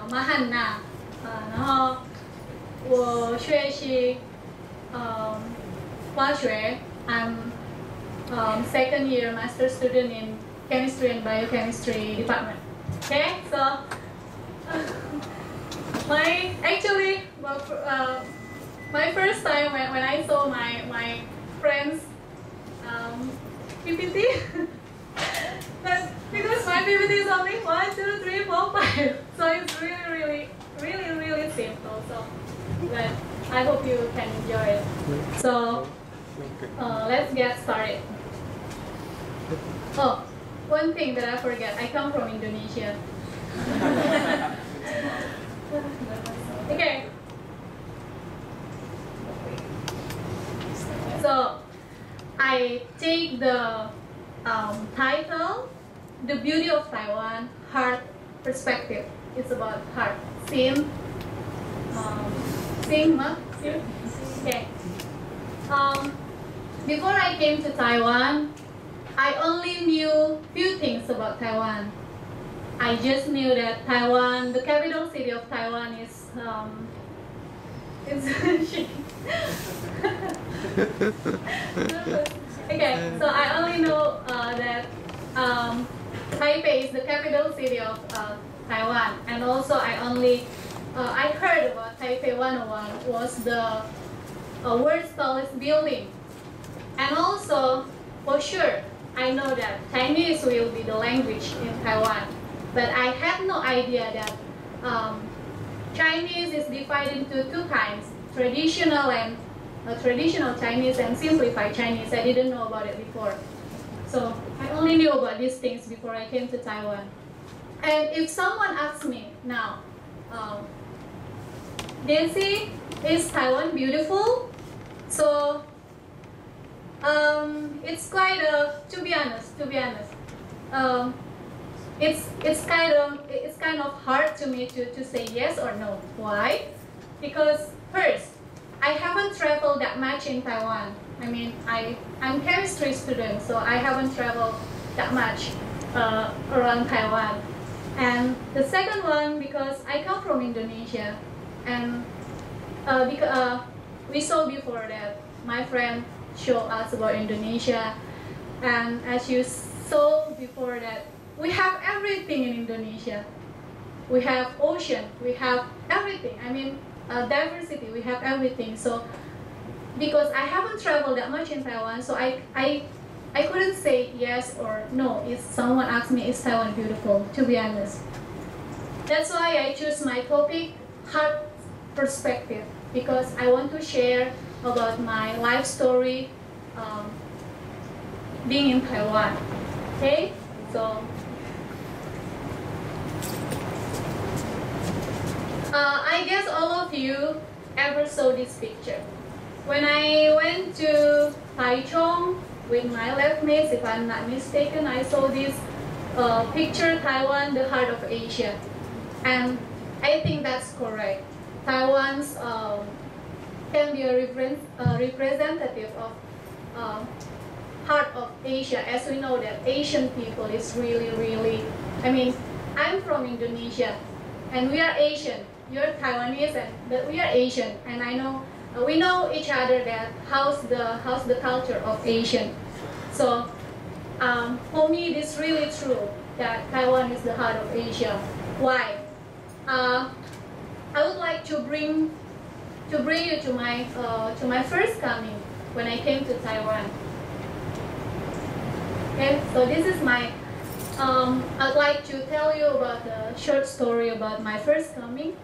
马汉娜，然后我学习化学 ，I'm second year master student in chemistry and biochemistry department. Okay, so my first time when I saw my friends PPT, because my PPT is only 1, 2, 3, 4, 5, so it's really simple. So, but I hope you can enjoy it. So let's get started. Oh, one thing that I forget, I come from Indonesia. Okay. So I take the title, The Beauty of Taiwan, Heart Perspective. It's about heart. Sim. Okay. Before I came to Taiwan, I only knew few things about Taiwan. I just knew that Taiwan, the capital city of Taiwan, is okay. So I only know that Taipei is the capital city of Taiwan, and also I heard about Taipei 101 was the world's tallest building, and also for sure I know that Chinese will be the language in Taiwan, but I had no idea that Chinese is divided into two kinds: traditional Chinese and simplified Chinese. I didn't know about it before, so I only knew about these things before I came to Taiwan. And if someone asks me now, Desi, is Taiwan beautiful? So it's quite to be honest, it's kind of hard to me to say yes or no. Why? Because first, I haven't traveled that much in Taiwan. I mean, I'm chemistry student, so I haven't traveled that much around Taiwan. And the second one, because I come from Indonesia, and because we saw before that my friend showed us about Indonesia, and as you saw before that, we have everything in Indonesia. We have ocean, we have everything. I mean, diversity, we have everything. So, because I haven't traveled that much in Taiwan, so I couldn't say yes or no if someone asked me, is Taiwan beautiful, to be honest. That's why I choose my topic, heart perspective, because I want to share about my life story being in Taiwan. Okay, so I guess all of you ever saw this picture. When I went to Taichung with my lab mates, if I'm not mistaken, I saw this picture, Taiwan, the heart of Asia. And I think that's correct. Taiwan's can be a representative of heart of Asia, as we know that Asian people is really, I mean, I'm from Indonesia, and we are Asian. You're Taiwanese, but we are Asian, and I know we know each other that how's the culture of Asian. So for me, it's really true that Taiwan is the heart of Asia. Why? I would like to bring you to my first coming when I came to Taiwan. Okay, so this is my. I'd like to tell you about a short story about my first coming.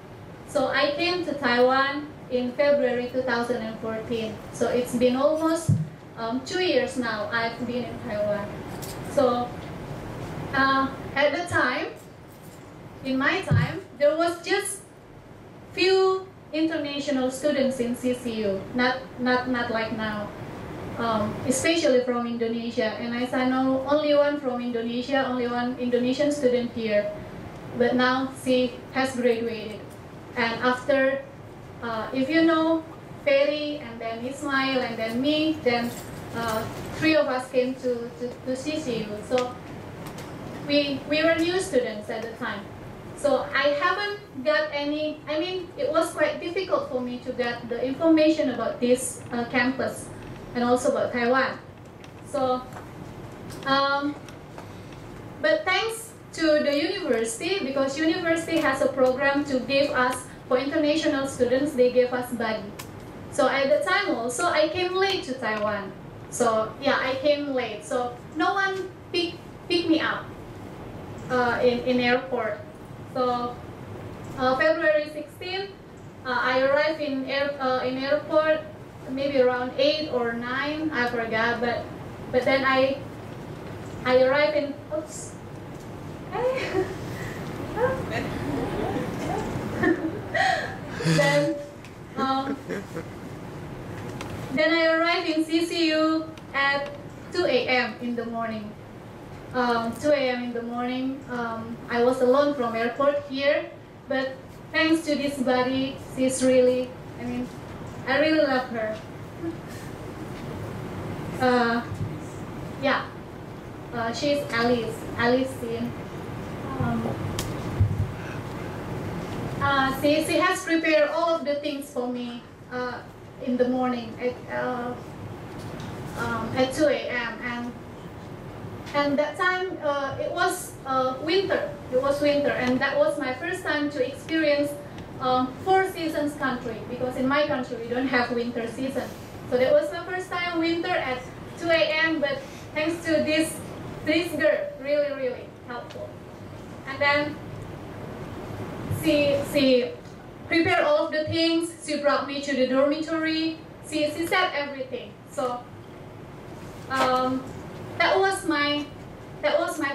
So I came to Taiwan in February 2014. So it's been almost 2 years now I've been in Taiwan. So at the time, in my time, there was just few international students in CCU, not like now, especially from Indonesia. And as I know, only one from Indonesia, only one Indonesian student here. But now she has graduated. And after, if you know, Ferry and then Ismail and then me, then 3 of us came to CCU. So we were new students at the time. So I haven't got any, I mean, it was quite difficult for me to get the information about this campus and also about Taiwan. So, but thanks to the university, because university has a program to give us, for international students, they gave us buddy. So at the time also, I came late to Taiwan. So yeah, I came late. So no one picked me up in airport. So February 16th, I arrived in airport maybe around 8 or 9, I forgot. But then I arrived in, oops. Then I arrived in CCU at 2 a.m. in the morning. 2 a.m. in the morning. I was alone from airport here, but thanks to this buddy, she's really, I mean, I really love her. Yeah, she's Alice. She has prepared all of the things for me in the morning at 2 a.m. And that time it was winter. It was winter, and that was my first time to experience 4 seasons country, because in my country we don't have winter season. So that was my first time winter at 2 a.m. But thanks to this girl, really helpful. And then she prepared all of the things. She brought me to the dormitory. She said everything. So that was my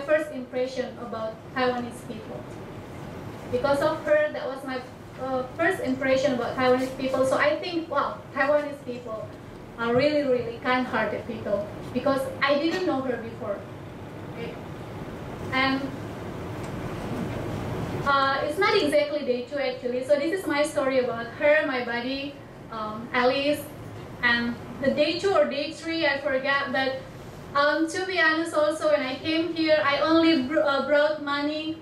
first impression about Taiwanese people. Because of her, that was my first impression about Taiwanese people. So I think, wow, Taiwanese people are really kind-hearted people, because I didn't know her before. Okay? And it's not exactly day 2 actually. So this is my story about her, my buddy, Alice, and the day 2 or day 3, I forgot. But to be honest, also when I came here, I only brought money,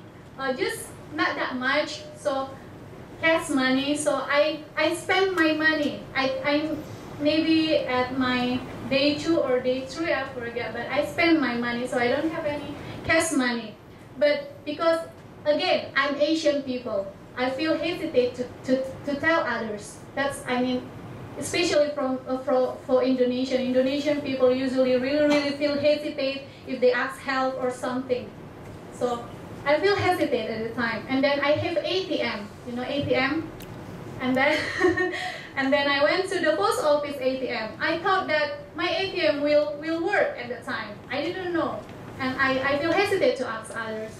just not that much, so cash money. So I spent my money. I maybe at my day 2 or day 3, I forget, but I spent my money, so I don't have any cash money. But because again, I'm Asian people, I feel hesitate to tell others. That's, I mean, especially for Indonesian people usually really feel hesitate if they ask help or something. So I feel hesitate at the time. And then I have ATM, you know ATM? And then and then I went to the post office ATM. I thought that my ATM will work at the time. I didn't know. And I feel hesitate to ask others.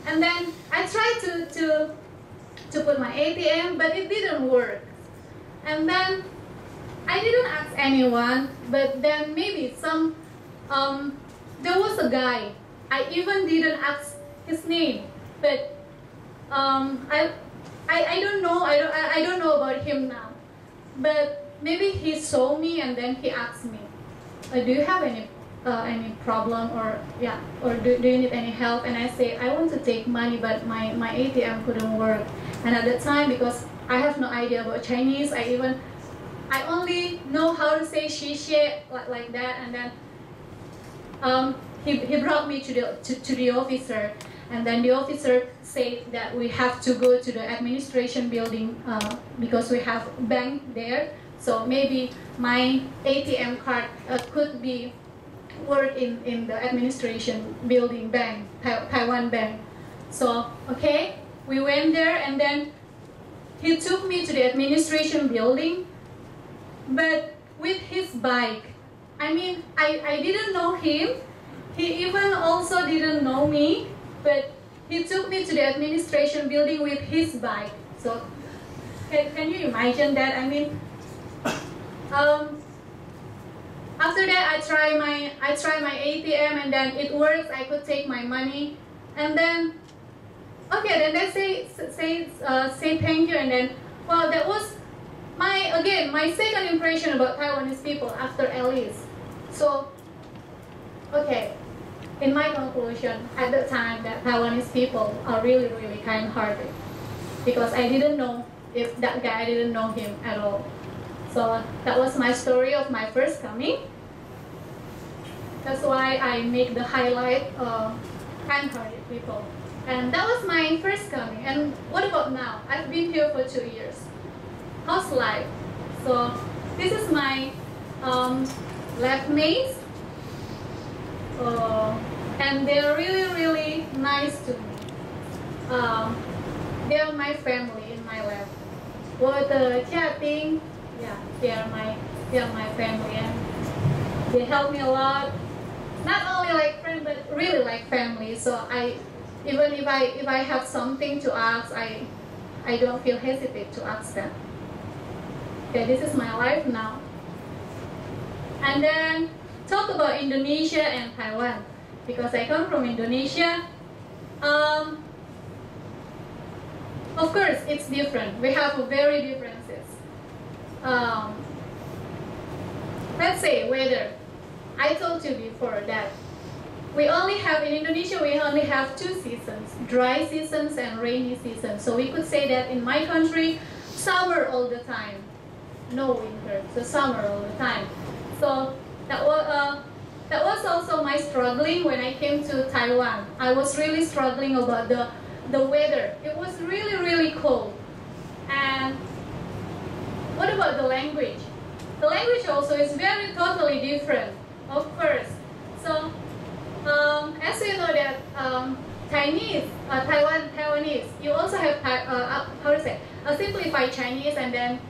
And then I tried to put my ATM, but it didn't work. And then I didn't ask anyone, but then maybe some, there was a guy. I even didn't ask his name, but I don't know. I don't know about him now. But maybe he saw me and then he asked me, "Do you have any problem, or yeah, or do you need any help?" And I say, "I want to take money, but my ATM couldn't work." And at the time, because I have no idea about Chinese, I only know how to say "xie" like that. And then he brought me to the officer, and then the officer said that we have to go to the administration building because we have bank there. So maybe my ATM card could be work in the administration building bank, Taiwan bank. So okay, we went there, and then he took me to the administration building, but with his bike. I mean, I didn't know him. He even also didn't know me, but he took me to the administration building with his bike. So can you imagine that? I mean, after that I try my ATM, and then it works. I could take my money, and then okay, then they say thank you, and then well, that was my second impression about Taiwanese people after Alice. So okay, in my conclusion at the time that Taiwanese people are really, really kind-hearted, because I didn't know if that guy, I didn't know him at all. So that was my story of my first coming. That's why I make the highlight kind-hearted people. And that was my first coming. And what about now? I've been here for 2 years. How's life? So this is my lab mates. And they're really, really nice to me. They are my family in my lab. What the chatting, yeah, they are my family, and they help me a lot. Not only like friends, but really like family. So even if I have something to ask, I don't feel hesitate to ask them. Okay, this is my life now. And then talk about Indonesia and Taiwan, because I come from Indonesia. Of course, it's different. We have very differences. Let's say weather. I told you before that we only have, in Indonesia, we only have 2 seasons, dry seasons and rainy seasons. So we could say that in my country, summer all the time, no winter, so summer all the time. So that was also my struggling when I came to Taiwan. I was really struggling about the weather. It was really, really cold. And what about the language? The language also is very totally different, of course. So as you know that Chinese, Taiwanese, you also have how to say, a simplified Chinese and then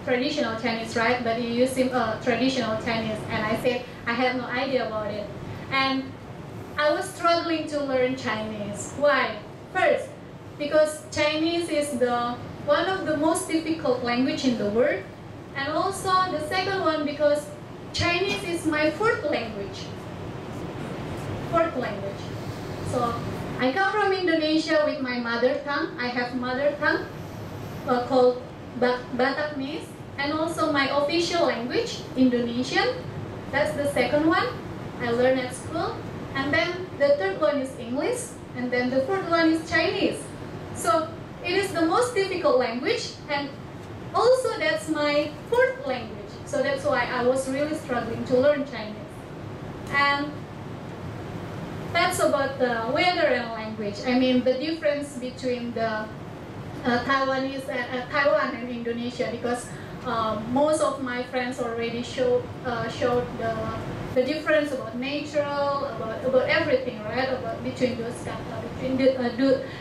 traditional Chinese, right? But you use traditional Chinese, and I said I had no idea about it. And I was struggling to learn Chinese. Why? First, because Chinese is one of the most difficult language in the world, and also the second one because Chinese is my fourth language. So I come from Indonesia with my mother tongue. I have mother tongue called Bataknese, and also my official language, Indonesian. That's the second one I learned at school. And then the third one is English, and then the fourth one is Chinese. So it is the most difficult language, and also that's my fourth language. So that's why I was really struggling to learn Chinese. And that's about the weather and language. I mean the difference between the Taiwanese and Taiwan and Indonesia, because most of my friends already showed the difference about natural, about everything, right? About between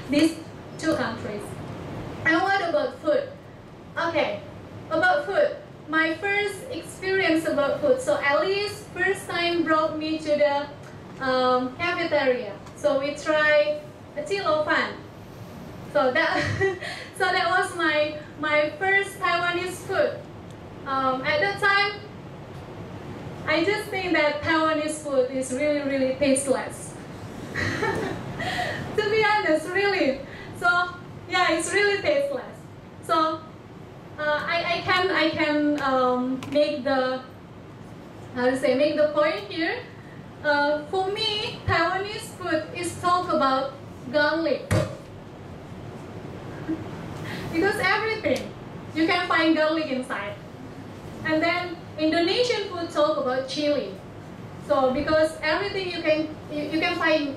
these 2 countries. And what about food? Okay, about food. My first experience about food. So Alice first time brought me to the cafeteria. So we tried a tilofan. So that was my first Taiwanese food. At that time, I just think that Taiwanese food is really, really tasteless. To be honest, really. So yeah, it's really tasteless. So I can make the make the point here. For me, Taiwanese food is talk about garlic. Because everything, you can find garlic inside. And then Indonesian food talk about chili. So because everything you can find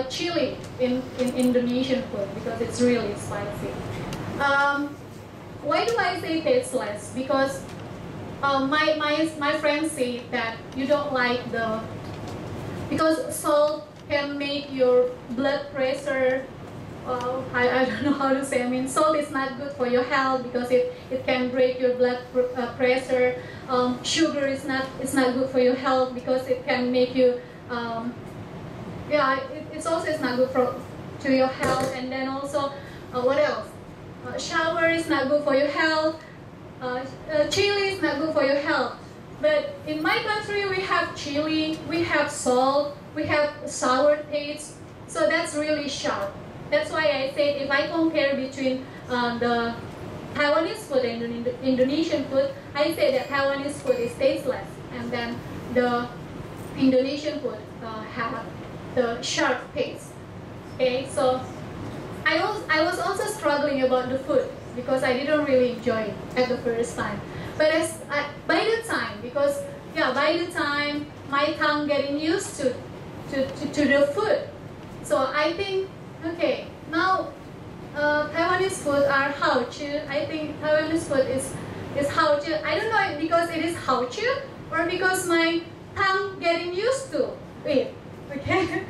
chili in Indonesian food, because it's really spicy. Why do I say tasteless? Because my friends say that you don't like because salt can make your blood pressure. I don't know how to say. I mean, salt is not good for your health because it can break your blood pressure. Sugar is not good for your health because it can make you. It's also not good to your health. And then also, what else? Shower is not good for your health. Chili is not good for your health. But in my country, we have chili, we have salt, we have sour taste. So that's really sharp. That's why I said if I compare between the Taiwanese food and the Indonesian food, I say that Taiwanese food is tasteless, and then the Indonesian food have the sharp pace. Okay, so I was also struggling about the food because I didn't really enjoy it at the first time. But by the time, because by the time my tongue getting used to the food, so I think okay, now Taiwanese food are 好吃. I think Taiwanese food is 好吃. I don't know because it is 好吃or because my tongue getting used to it. Okay,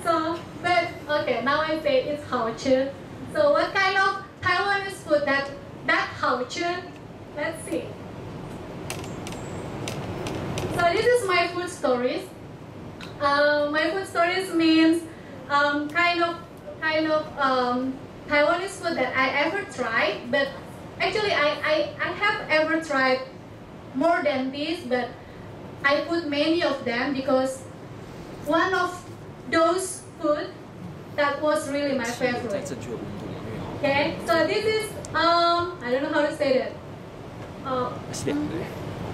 so but okay, now I say it's 好吃. So what kind of Taiwanese food that 好吃? Let's see. So this is my food stories. My food stories means kind of Taiwanese food that I ever tried, but actually I have ever tried more than this, but I put many of them because one of those food that was really my favorite. Okay, so this is I don't know how to say that.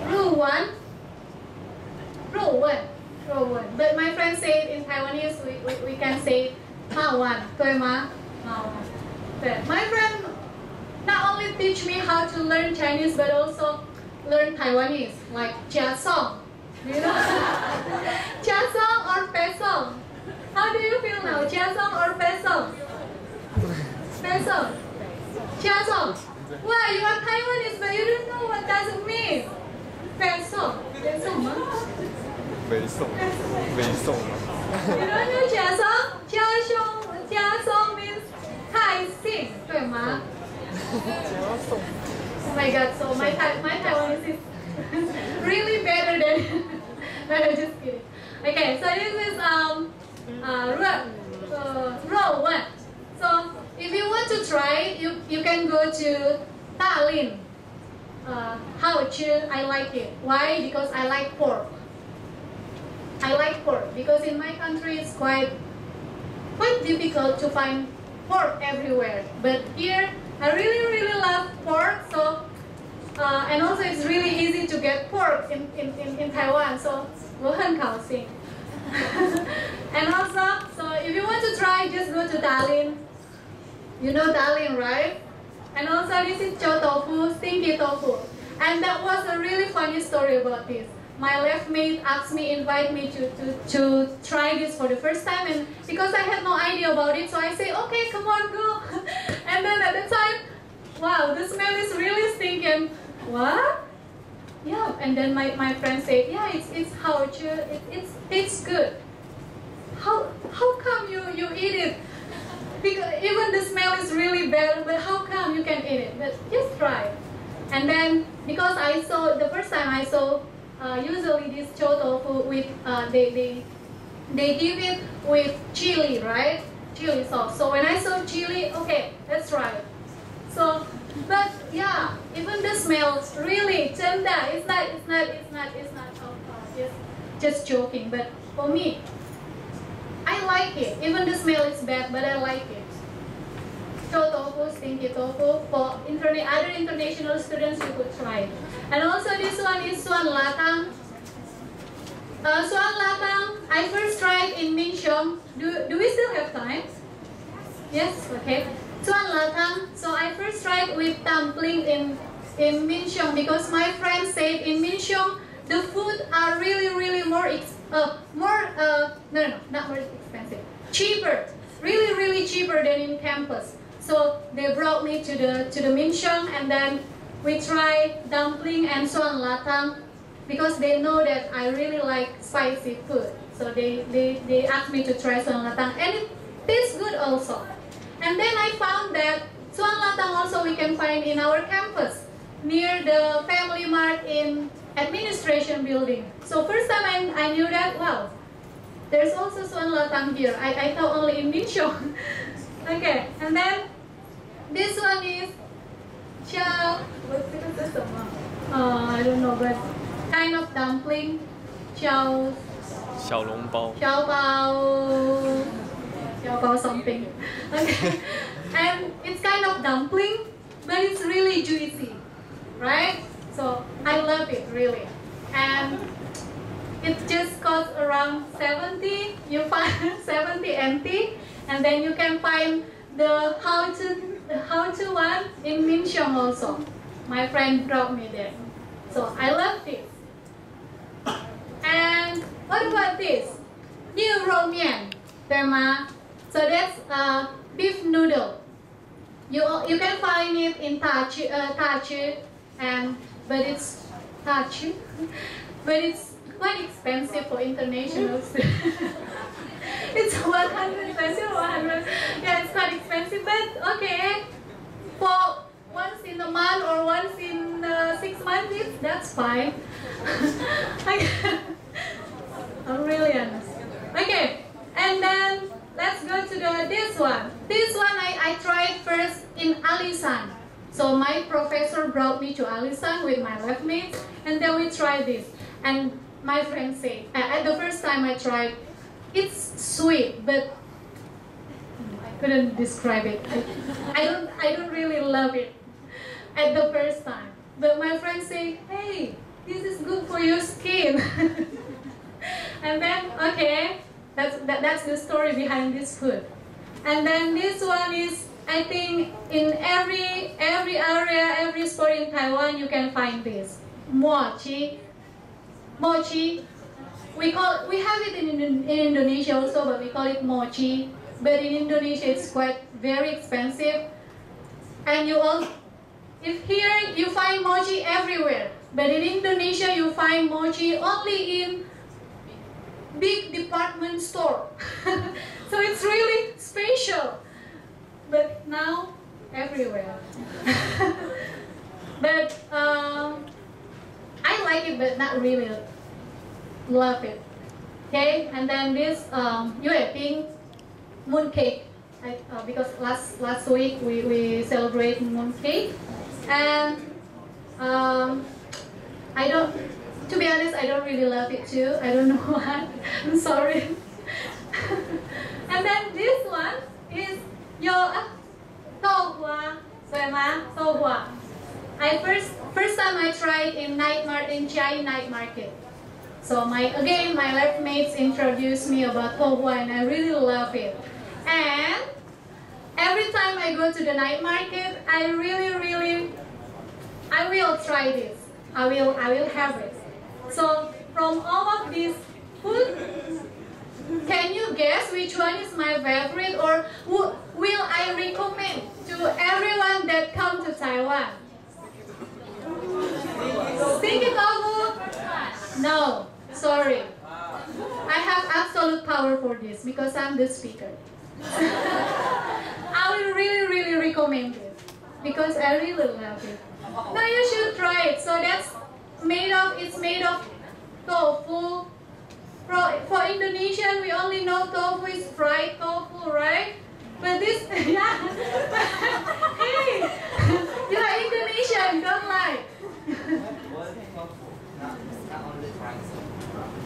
肉丸. But my friend said in Taiwanese we can say 骂丸, 对吗? 骂丸. But my friend not only teach me how to learn Chinese but also learn Taiwanese, like jia song. You know? Jia song or pe song? How do you feel now? Jia song or pe song? Pe song. Jia song. Wow, you are Taiwanese but you don't know what does it mean. Pe song. Pe song, huh? 没送 You don't know jia song? Jia song means 泰信, 对吗? Oh my god, so my Taiwanese is really better than no, I'm just kidding. Okay, so this is 肉丸. So if you want to try, you can go to Dalian. 好吃, I like it. Why? Because I like pork. I like pork because in my country it's quite difficult to find pork everywhere. But here I really love pork. So and also it's really easy to get pork in Taiwan. So 我很高兴. And also, so if you want to try, just go to Dalian. You know Dalian, right? And also this is chow tofu, stinky tofu. And that was a really funny story about this. My left mate invite me to try this for the first time, and because I had no idea about it, so I say, okay, come on, go. And then at the time, wow, the smell is really stinking. What? Yeah, and then my friend said, yeah, it's 好吃, it's good. How come you eat it? Because even the smell is really bad, but how come you can eat it? But just try. And then because I saw the first time I saw. Usually this chow tofu with they dip it with chili, right? Chili sauce. So when I saw chili, okay, let's try it. So, but yeah, even the smell really tender. It's not. Just joking. But for me, I like it. Even the smell is bad, but I like it. Chow tofu, stinky tofu. For other international students, you could try it. And also this one is suan latang. Suan latang, I first tried in Minxiong. Do we still have time? Yes, okay. Suan latang. So I first tried with dumpling in Minxiong because my friend said in Minxiong the food are really more not more expensive. Cheaper. Really cheaper than in campus. So they brought me to the Minxiong, and then we tried dumpling and suan latang because they know that I really like spicy food. So they asked me to try suan latang, and it tastes good also. And then I found that suan latang also we can find in our campus near the Family Mart in administration building. So first time I knew that, wow, there's also suan latang here. I thought only in Minxiong. Okay, and then this one is chow. What's it? I don't know, but kind of dumpling. Chow. 小笼包. Chow bao. Chow bao something. Okay, and it's kind of dumpling, but it's really juicy, right? So I love it really, and It just costs around 70. You find 70 NT, and then you can find the how-to one in Mincheong also. My friend brought me there, so I love this. And what about this? New raw mian, so that's beef noodle. You can find it in tachu, but it's tachu, but it's quite expensive for international students. It's 100 pesos, 100. Yeah, it's quite expensive, but okay. For once in a month or once in 6 months, that's fine. I'm really honest. Okay, and then let's go to this one. This one I tried first in Alisan. So my professor brought me to Alisan with my lab mates, and then we tried this. And my friend said, at the first time I tried, it's sweet, but I couldn't describe it. I don't really love it at the first time. But my friend said, hey, this is good for your skin. And then, okay, that's the story behind this food. And then this one is, I think, in every area, every spot in Taiwan, you can find this. Mochi. Mochi. We have it in Indonesia also, but we call it mochi. But in Indonesia, it's very expensive. And if here you find mochi everywhere, but in Indonesia you find mochi only in big department store. So it's really special. But now everywhere. But I like it, but not really love it. Okay, and then this pink moon cake. Because last week we celebrate moon cake, and to be honest, I don't really love it too. I don't know why. I'm sorry. And then this one is tohua. Tohua. First time I tried in Chiai night market. So my lab mates introduced me about tohua, and I really love it. And every time I go to the night market, I will try this. I will have it. So from all of these food, can you guess which one is my favorite, or will I recommend to everyone that come to Taiwan? Stinky tofu? No, sorry. I have absolute power for this because I'm the speaker. I will really recommend it because I really love it. Now you should try it. So it's made of tofu. For Indonesian, we only know tofu is fried tofu, right? But this, yeah. Hey, you are Indonesian, don't lie.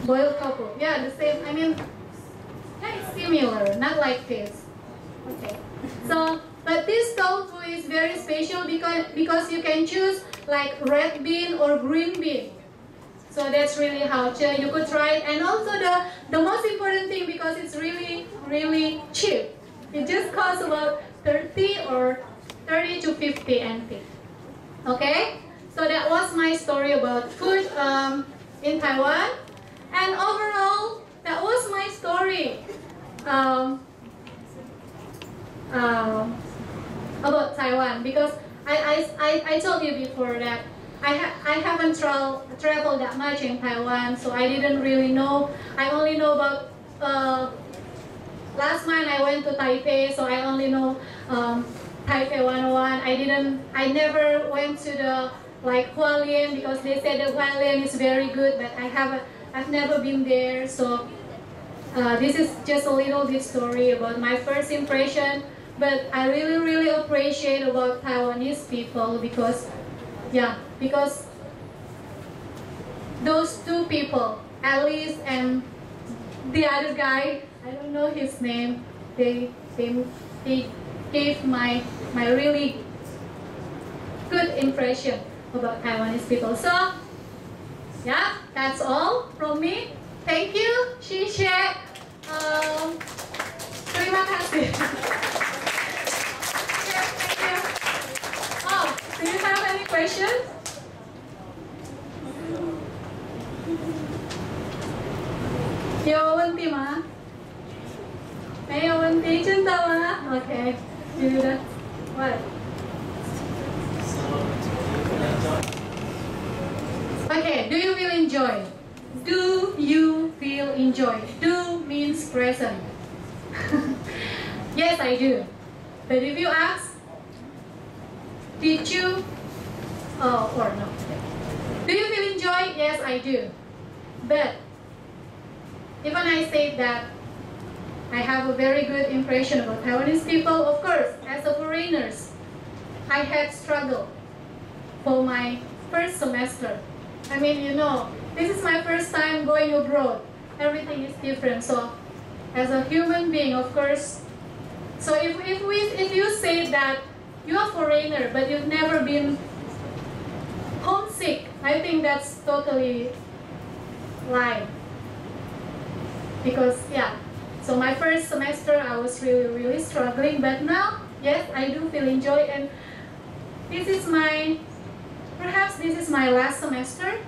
Boiled tofu, yeah, the same. I mean, yeah, it's similar, not like this. Okay. So, but this tofu is very special because you can choose like red bean or green bean. So that's really how you could try it. And also the most important thing, because it's really cheap. It just costs about 30 to 50 NT. Okay? So that was my story about food in Taiwan. And overall, that was my story about Taiwan, because I told you before that I haven't traveled that much in Taiwan, so I didn't really know. I only know about last month I went to Taipei, so I only know Taipei 101. I never went to the Hualien, because they said that Hualien is very good, but I've never been there. So this is just a little bit story about my first impression. But I really appreciate about Taiwanese people because those two people, Alice and the other guy, I don't know his name, they gave my really good impression about Taiwanese people. So yeah, that's all from me. Thank you, Shisha. Terima kasih. Yeah, thank you. Oh, do you have any questions? Có vấn đề mà? Mấy vấn đề chân tao mà? Okay, do that. What? Okay, do you feel enjoy? Do you feel enjoy? Do means present. Yes, I do. But if you ask, did you? Oh, or no. Do you feel enjoy? Yes, I do. But even I say that I have a very good impression about Taiwanese people, of course, as a foreigners, I had struggled for my first semester. I mean, you know, this is my first time going abroad. Everything is different. So, as a human being, of course. So if you say that you are a foreigner but you've never been homesick, I think that's totally lie. Because yeah, so my first semester I was really struggling, but now yes, I do feel enjoy, and this is perhaps this is my last semester,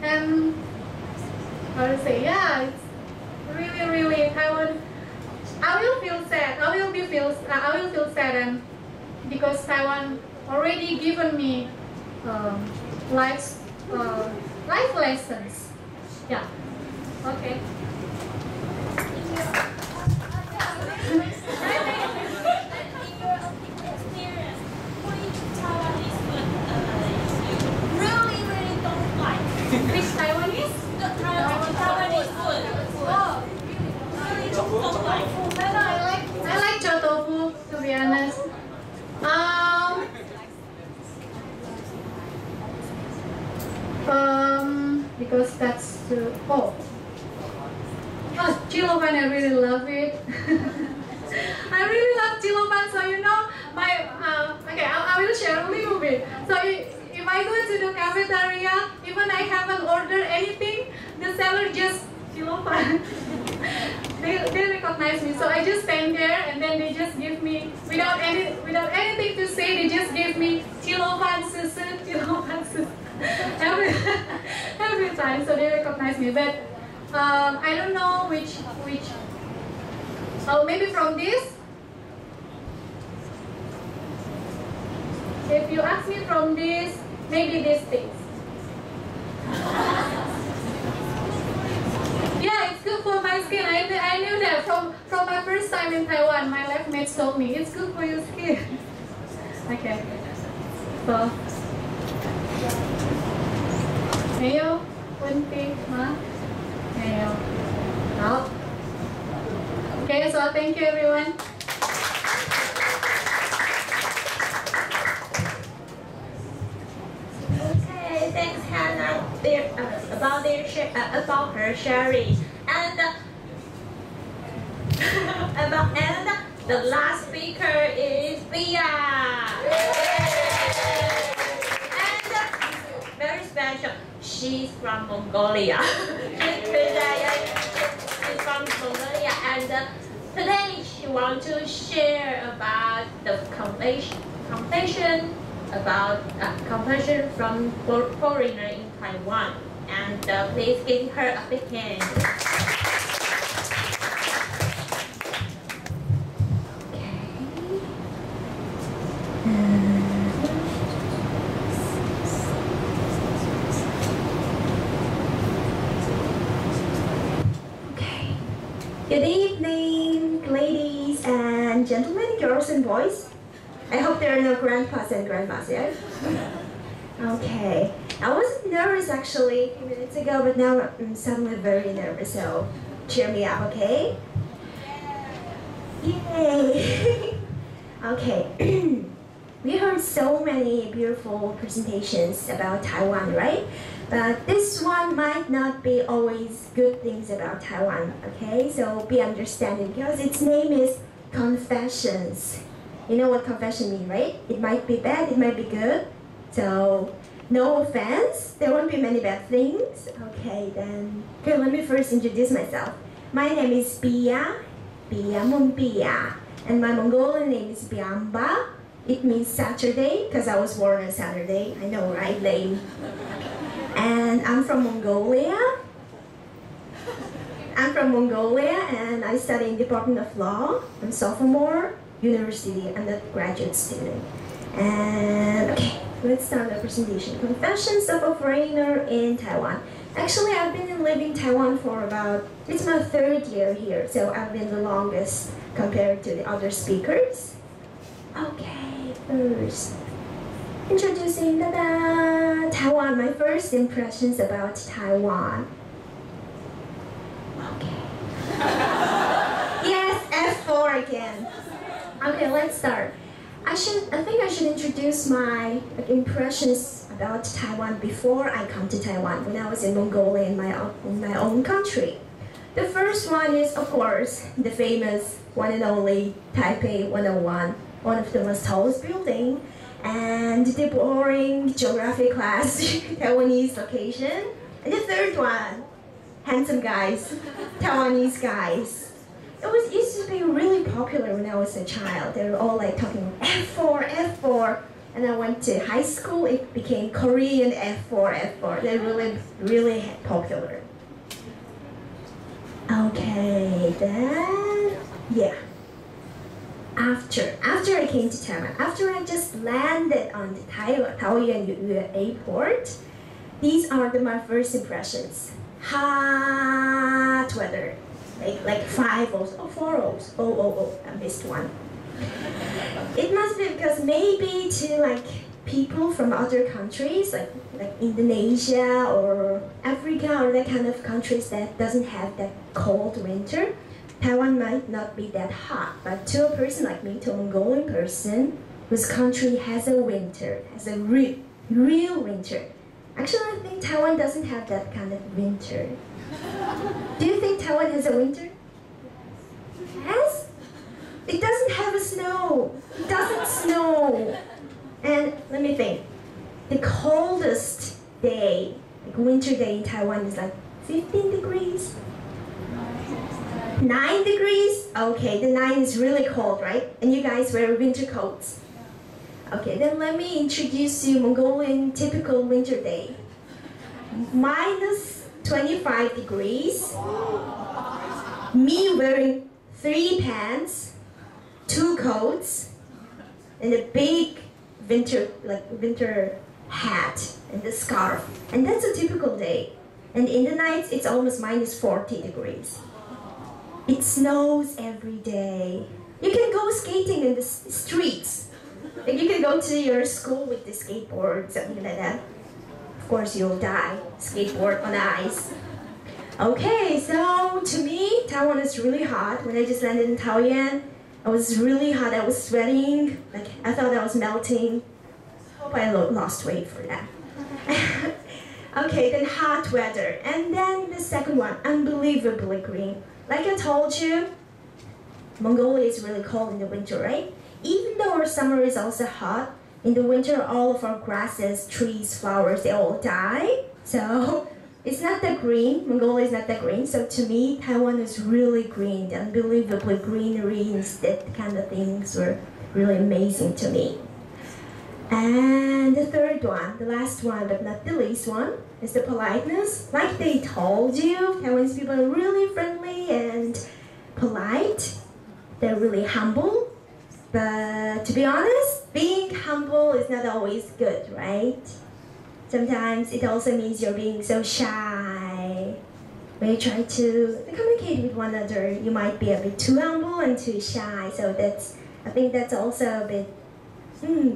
and I would say yeah, it's really Taiwan. I will feel sad. I will feel sad, and because Taiwan already given me life lessons. Yeah. Okay. Which Taiwanese? Taiwanese food. Oh, really don't like food. No, I like chow tofu, to be honest. Because that's the Chiloban, I really love it. I really love Chiloban, so you know my okay, I will share a little bit. So if I go to the cafeteria, even I haven't ordered anything, the seller just Chiloban. they recognize me, so I just stand there and then they just give me without anything to say, they just give me Chiloban susu, Chiloban susu every time, so they recognize me. But I don't know which. Oh, maybe from this. If you ask me from this, maybe these things. Yeah, it's good for my skin. I knew that from my first time in Taiwan. My lab mates told me it's good for your skin. Okay. So. Mayo, kunti, ma. Mayo. No. Okay, so thank you everyone. Okay, thanks Hannah about her sharing, and the last speaker is Bia. And very special, she's from Mongolia. She's from Mongolia, and today she wants to share about the compassion about compassion from foreigner in Taiwan. And please give her a big hand. Okay. Good evening, ladies and gentlemen, girls and boys. I hope there are no grandpas and grandmas, yeah? Okay. I wasn't nervous actually a few minutes ago, but now I'm suddenly very nervous, so cheer me up, okay? Yay! Okay. We heard so many beautiful presentations about Taiwan, right? But this one might not be always good things about Taiwan, okay? So be understanding, because its name is Confessions. You know what confession means, right? It might be bad, it might be good. So no offense, there won't be many bad things. Okay, then. Okay, let me first introduce myself. My name is Pia Mumpia, and my Mongolian name is Biamba. It means Saturday, because I was born on Saturday. I know, right, lame? And I'm from Mongolia. And I study in Department of Law. I'm sophomore, university, and a graduate student. And okay, let's start the presentation. Confessions of a Foreigner in Taiwan. Actually, I've been living in Taiwan for it's my 3rd year here, so I've been the longest compared to the other speakers. Okay, first, introducing Taiwan, my first impressions about Taiwan. Okay. Yes, F4 again. Okay, let's start. I think I should introduce my impressions about Taiwan before I come to Taiwan, when I was in Mongolia in my own country. The first one is, of course, the famous one and only Taipei 101, one of the most tallest building, and the boring geography class Taiwanese location. And the third one, handsome guys, Taiwanese guys. It used to be really popular when I was a child. They were all like talking F4, F4. And I went to high school, it became Korean F4, F4. They're really, really popular. Okay, then, yeah. After I came to Taiwan, after I just landed on the Taoyuan airport, these are my first impressions. Hot weather. Like 5 O's, 4 O's, I missed one. It must be because maybe to people from other countries, like Indonesia or Africa or that kind of countries that doesn't have that cold winter, Taiwan might not be that hot. But to a person like me, to a Mongolian person whose country has a winter, has a real winter. Actually, I think Taiwan doesn't have that kind of winter. Do you think Taiwan has a winter? Yes? It doesn't have a snow. It doesn't snow. And let me think. The coldest day, winter day in Taiwan is 15 degrees? 9 degrees? Okay, the 9 is really cold, right? And you guys wear winter coats. Okay, then let me introduce you Mongolian typical winter day. Minus 25 degrees. Me wearing 3 pants, 2 coats, and a big winter hat and the scarf. And that's a typical day. And in the nights, it's almost minus 40 degrees. It snows every day. You can go skating in the streets. You can go to your school with the skateboard, something like that. Of course, you'll die. Skateboard on the ice. Okay, so to me, Taiwan is really hot. When I just landed in Taoyuan, I was really hot. I was sweating. I thought I was melting. Hope I lost weight for that. Okay, then hot weather. And then the second one, unbelievably green. Like I told you, Mongolia is really cold in the winter, right? Even though our summer is also hot, in the winter all of our grasses, trees, flowers, they all die. So it's not that green. Mongolia is not that green. So to me, Taiwan is really green. The unbelievably greenery and that kind of things were really amazing to me. And the third one, the last one, but not the least one, is the politeness. Like they told you, Taiwanese people are really friendly and polite. They're really humble. But to be honest, being humble is not always good, right? Sometimes it also means you're being so shy. When you try to communicate with one another, you might be a bit too humble and too shy. So I think that's also a bit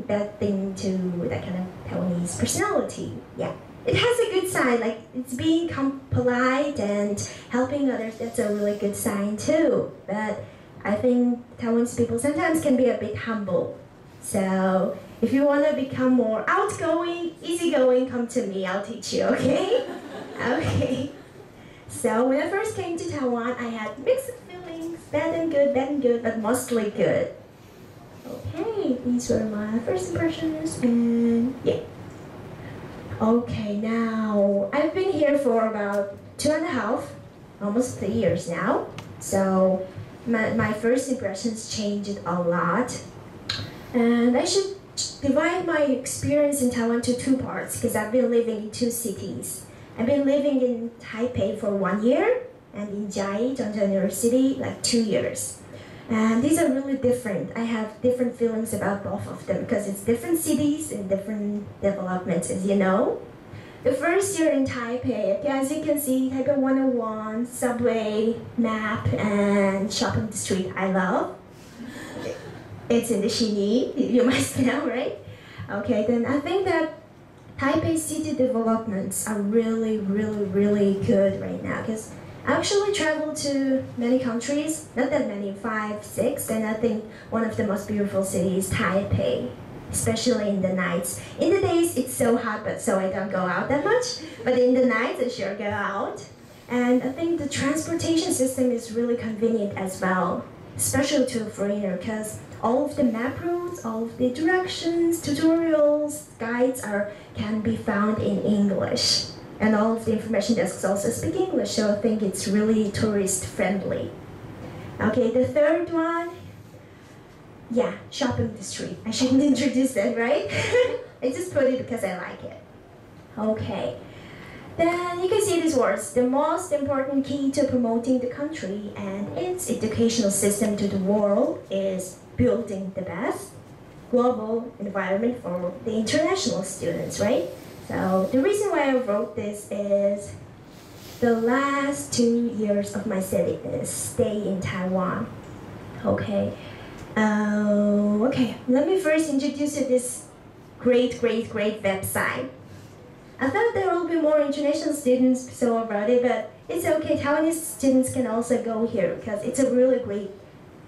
bad thing to that kind of Taiwanese personality. Yeah, it has a good side, like it's being polite and helping others. That's a really good sign too. But I think Taiwanese people sometimes can be a bit humble. So if you want to become more outgoing, easygoing, come to me. I'll teach you. Okay? Okay. So when I first came to Taiwan, I had mixed feelings, bad and good, but mostly good. Okay, these were my first impressions, and yeah. Okay, now I've been here for about 2.5, almost 3 years now. So my first impressions changed a lot. And I should divide my experience in Taiwan to 2 parts because I've been living in 2 cities. I've been living in Taipei for 1 year and in Chiayi, Zhangjiang University, like 2 years. And these are really different. I have different feelings about both of them because it's different cities and different developments, as you know. The first year in Taipei, as you can see, Taipei 101, subway, map, and shopping district I love. It's in the Xinyi, you must know, right? Okay, then I think that Taipei city developments are really, really, really good right now because I actually traveled to many countries, not that many, 5, 6, and I think one of the most beautiful cities is Taipei, especially in the nights. In the days, it's so hot, but so I don't go out that much, but in the nights, I sure go out. And I think the transportation system is really convenient as well, especially to a foreigner, because all of the map routes, all of the directions, tutorials, guides can be found in English. And all of the information desks also speak English, so I think it's really tourist friendly. Okay, the third one, yeah, shopping district. I shouldn't introduce that, right? I just put it because I like it. Okay, then you can see these words. The most important key to promoting the country and its educational system to the world is building the best global environment for the international students, right? So the reason why I wrote this is the last 2 years of my stay in Taiwan. Okay. Okay, let me first introduce you this great website. I thought there will be more international students so about it, but it's okay. Taiwanese students can also go here because it's a really great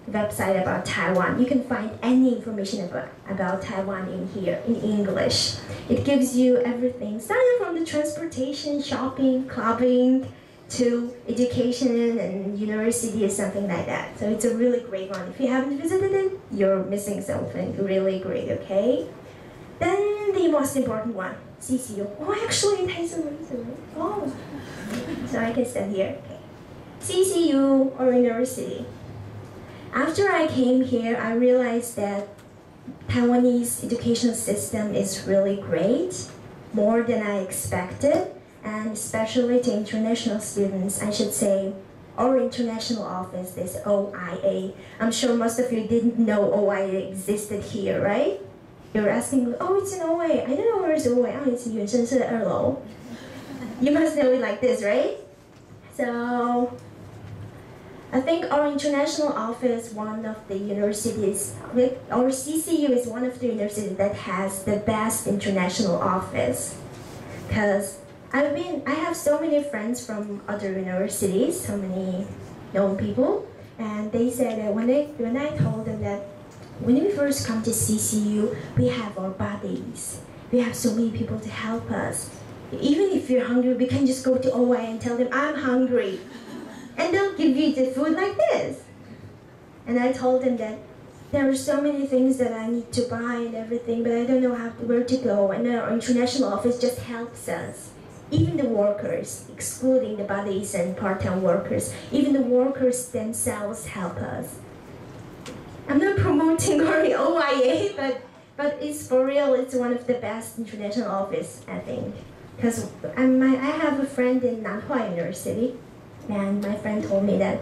website about Taiwan. You can find any information about Taiwan in here in English. It gives you everything, starting from the transportation, shopping, clubbing, to education and university or something like that. So it's a really great one. If you haven't visited it, you're missing something really great, okay? Then the most important one, CCU. Oh, actually it has a reason. Oh, so I can stand here. Okay. CCU or university. After I came here, I realized that Taiwanese educational system is really great, more than I expected, and especially to international students, I should say, our international office, this OIA. I'm sure most of you didn't know OIA existed here, right? You're asking, oh, it's an OIA. I don't know where's OIA. Oh, it's in 原生社2楼. You must know it like this, right? So, I think our international office, one of the universities, our CCU is one of the universities that has the best international office. Because I have so many friends from other universities, so many young people, and they said that when I told them that when we first come to CCU, we have our buddies. We have so many people to help us. Even if you're hungry, we can just go to OI and tell them, I'm hungry. And they'll give you the food like this. And I told them that there are so many things that I need to buy and everything, but I don't know where to go. And our international office just helps us. Even the workers, excluding the buddies and part-time workers, even the workers themselves help us. I'm not promoting our OIA, but it's for real, it's one of the best international office, I think. Because I have a friend in Nanhua University, and my friend told me that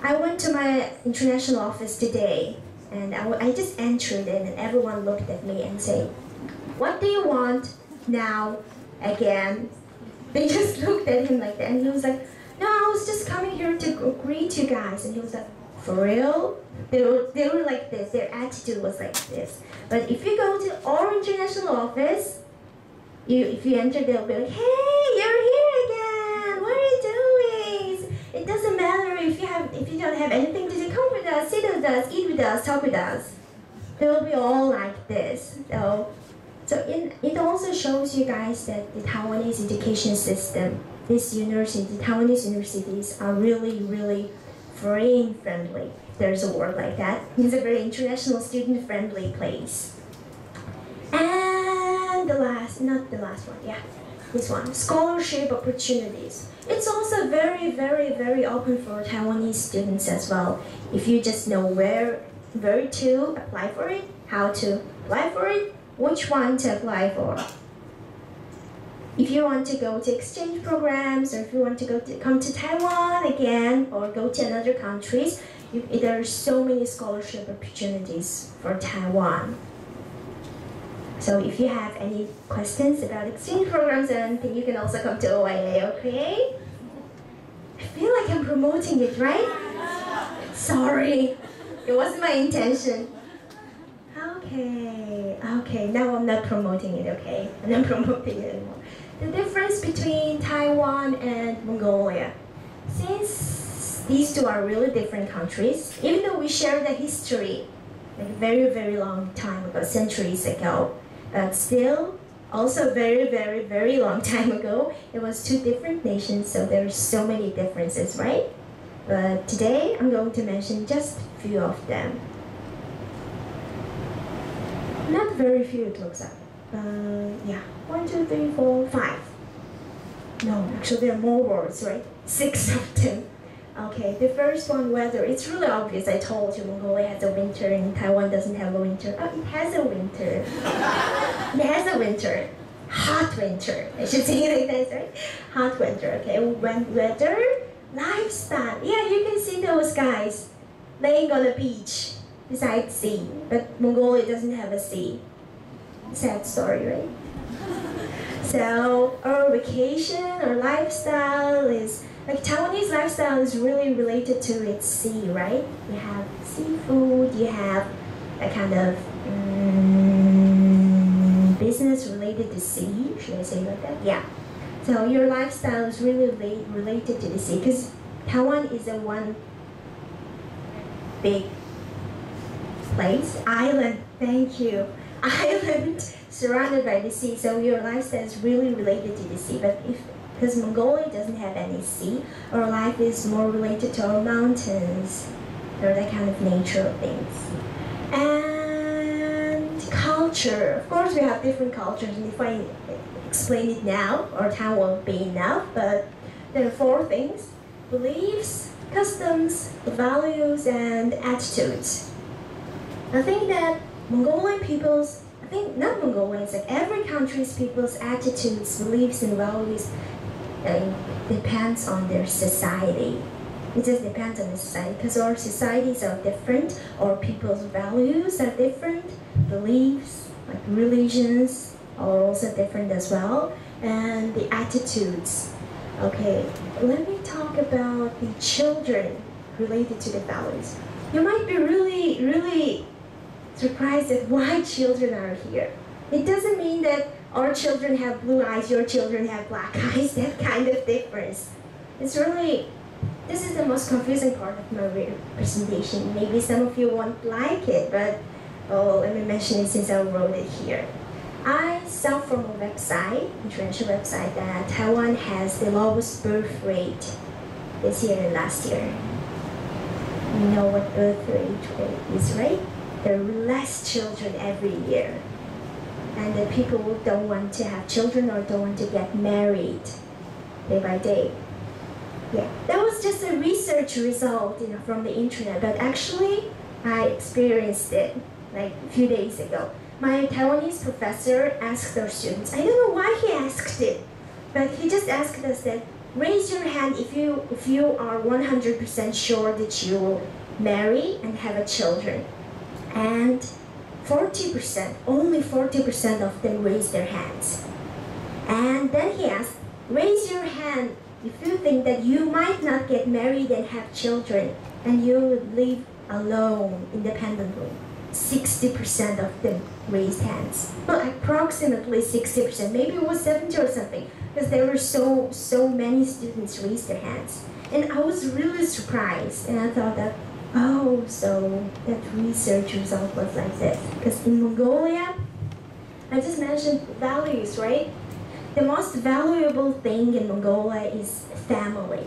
I went to my international office today, and I just entered in, and everyone looked at me and said, what do you want now again? They just looked at him like that, and he was like, no, I was just coming here to greet you guys. And he was like, for real? They were like this, their attitude was like this. But if you go to our international office, if you enter, they'll be like, hey, you're here again, what are you doing? It doesn't matter if you don't have anything to do, come with us, sit with us, eat with us, talk with us. They'll be all like this. So it also shows you guys that the Taiwanese education system, this university, Taiwanese universities are really, really foreign friendly. There's a word like that. It's a very international student friendly place. And not the last one, yeah, this one, scholarship opportunities. It's also very, very, very open for Taiwanese students as well. If you just know where to apply for it, how to apply for it, which one to apply for. If you want to go to exchange programs, or if you want to come to Taiwan again, or go to another countries, there are so many scholarship opportunities for Taiwan. So if you have any questions about exchange programs or anything, you can also come to OIA, okay? I feel like I'm promoting it, right? Sorry, it wasn't my intention. Okay, now I'm not promoting it, okay? I'm not promoting it anymore. The difference between Taiwan and Mongolia. Since these two are really different countries, even though we share the history, like very, very long time ago, centuries ago, but still, also very, very, very long time ago, it was two different nations, so there's so many differences, right? But today, I'm going to mention just a few of them. Not very few, it looks like. Yeah, 1, 2, 3, 4, 5. No, actually there are more words, right? 6 of them. Okay, the first one, weather. It's really obvious. I told you Mongolia has a winter and Taiwan doesn't have a winter. Oh, it has a winter. It has a winter. Hot winter. I should say it like that, right? Hot winter, okay. Weather, lifestyle. Yeah, you can see those guys laying on a beach beside sea. But Mongolia doesn't have a sea. Sad story, right? So our vacation, our lifestyle is, like Taiwanese lifestyle is really related to its sea, right? You have seafood, you have a kind of business related to sea, should I say like that? Yeah. So your lifestyle is really related to the sea, because Taiwan is a one big place, island, thank you, island surrounded by the sea, so your lifestyle is really related to the sea. But because Mongolia doesn't have any sea, our life is more related to our mountains, or that kind of nature things. And culture, of course we have different cultures, and if I explain it now, our time won't be enough, but there are 4 things: beliefs, customs, values, and attitudes. I think that Mongolian people's, not Mongolians, like every country's people's attitudes, beliefs, and values depends on their society. It just depends on the society, because our societies are different, our people's values are different, beliefs, like religions, are also different as well, and the attitudes. Okay, let me talk about the children related to the values. You might be really, really surprised at why children are here. It doesn't mean that our children have blue eyes, your children have black eyes, that kind of difference. It's really, this is the most confusing part of my presentation. Maybe some of you won't like it, but let me mention it since I wrote it here. I saw from a website, international website, that Taiwan has the lowest birth rate this year and last year. You know what birth rate is, right? There are less children every year. And the people don't want to have children or don't want to get married day by day. Yeah, that was just a research result, from the internet, but actually I experienced it like a few days ago. My Taiwanese professor asked our students, I don't know why he asked it, but he just asked us that, raise your hand if you are 100% sure that you will marry and have a children. And 40%, only 40% of them raised their hands. And then he asked, raise your hand if you think that you might not get married and have children, and you would live alone, independently. 60% of them raised hands. Well, approximately 60%, maybe it was 70 or something, because there were so many students raised their hands. And I was really surprised, and I thought that, oh, so that research result was like this. Because in Mongolia, I just mentioned values, right? The most valuable thing in Mongolia is family.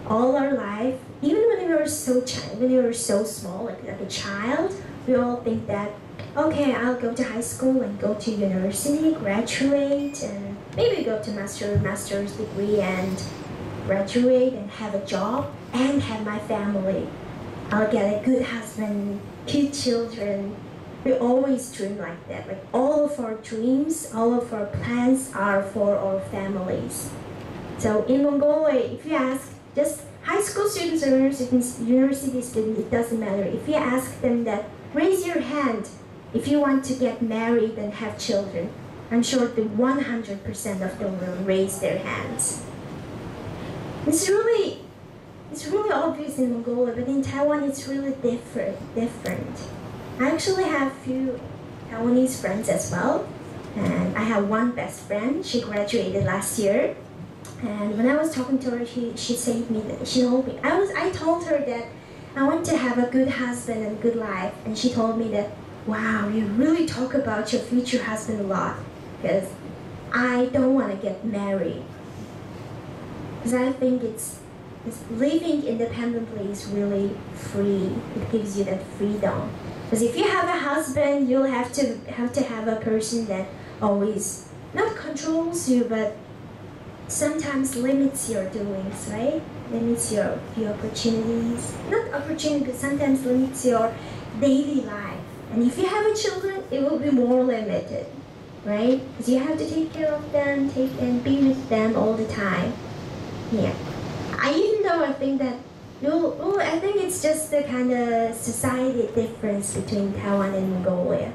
All our life, even when we were so small, like a child, we all think that okay, I'll go to high school and go to university, graduate, and maybe go to master's degree and graduate and have a job and have my family. I'll get a good husband, good children. We always dream like that. Like all of our dreams, all of our plans are for our families. So in Mongolia, if you ask just high school students or university students, it doesn't matter. If you ask them that, raise your hand if you want to get married and have children. I'm sure the 100% of them will raise their hands. It's really obvious in Mongolia, but in Taiwan it's really different. I actually have few Taiwanese friends as well, and I have one best friend. She graduated last year, and when I was talking to her, she told me I told her that I want to have a good husband and good life, and she told me that, wow, you really talk about your future husband a lot, because I don't want to get married, because I think it's living independently is really free. It gives you that freedom. Because if you have a husband, you'll have to have a person that always not controls you, but sometimes limits your doings, right? Limits your opportunities. Not opportunity, but sometimes limits your daily life. And if you have a children, it will be more limited, right? Because you have to take care of them, and be with them all the time. Yeah. I think that I think it's just the kind of society difference between Taiwan and Mongolia.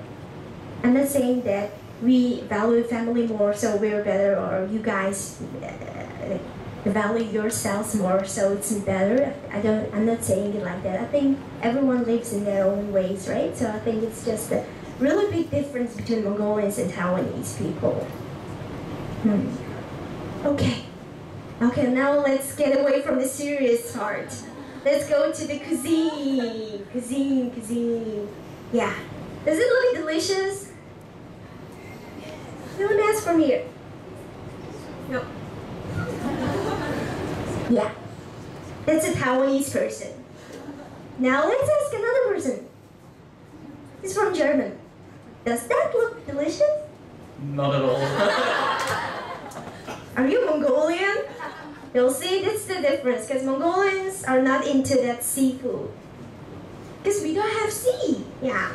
I'm not saying that we value family more, so we're better, or you guys value yourselves more, so it's better. I'm not saying it like that. I think everyone lives in their own ways, right? So I think it's just a really big difference between Mongolians and Taiwanese people. Okay, now let's get away from the serious part. Let's go to the cuisine. Cuisine. Yeah. Does it look delicious? No one asked from here. No. Yeah. That's a Taiwanese person. Now let's ask another person. He's from Germany. Does that look delicious? Not at all. Are you Mongolian? You'll see that's the difference, because Mongolians are not into that seafood. Because we don't have sea. Yeah.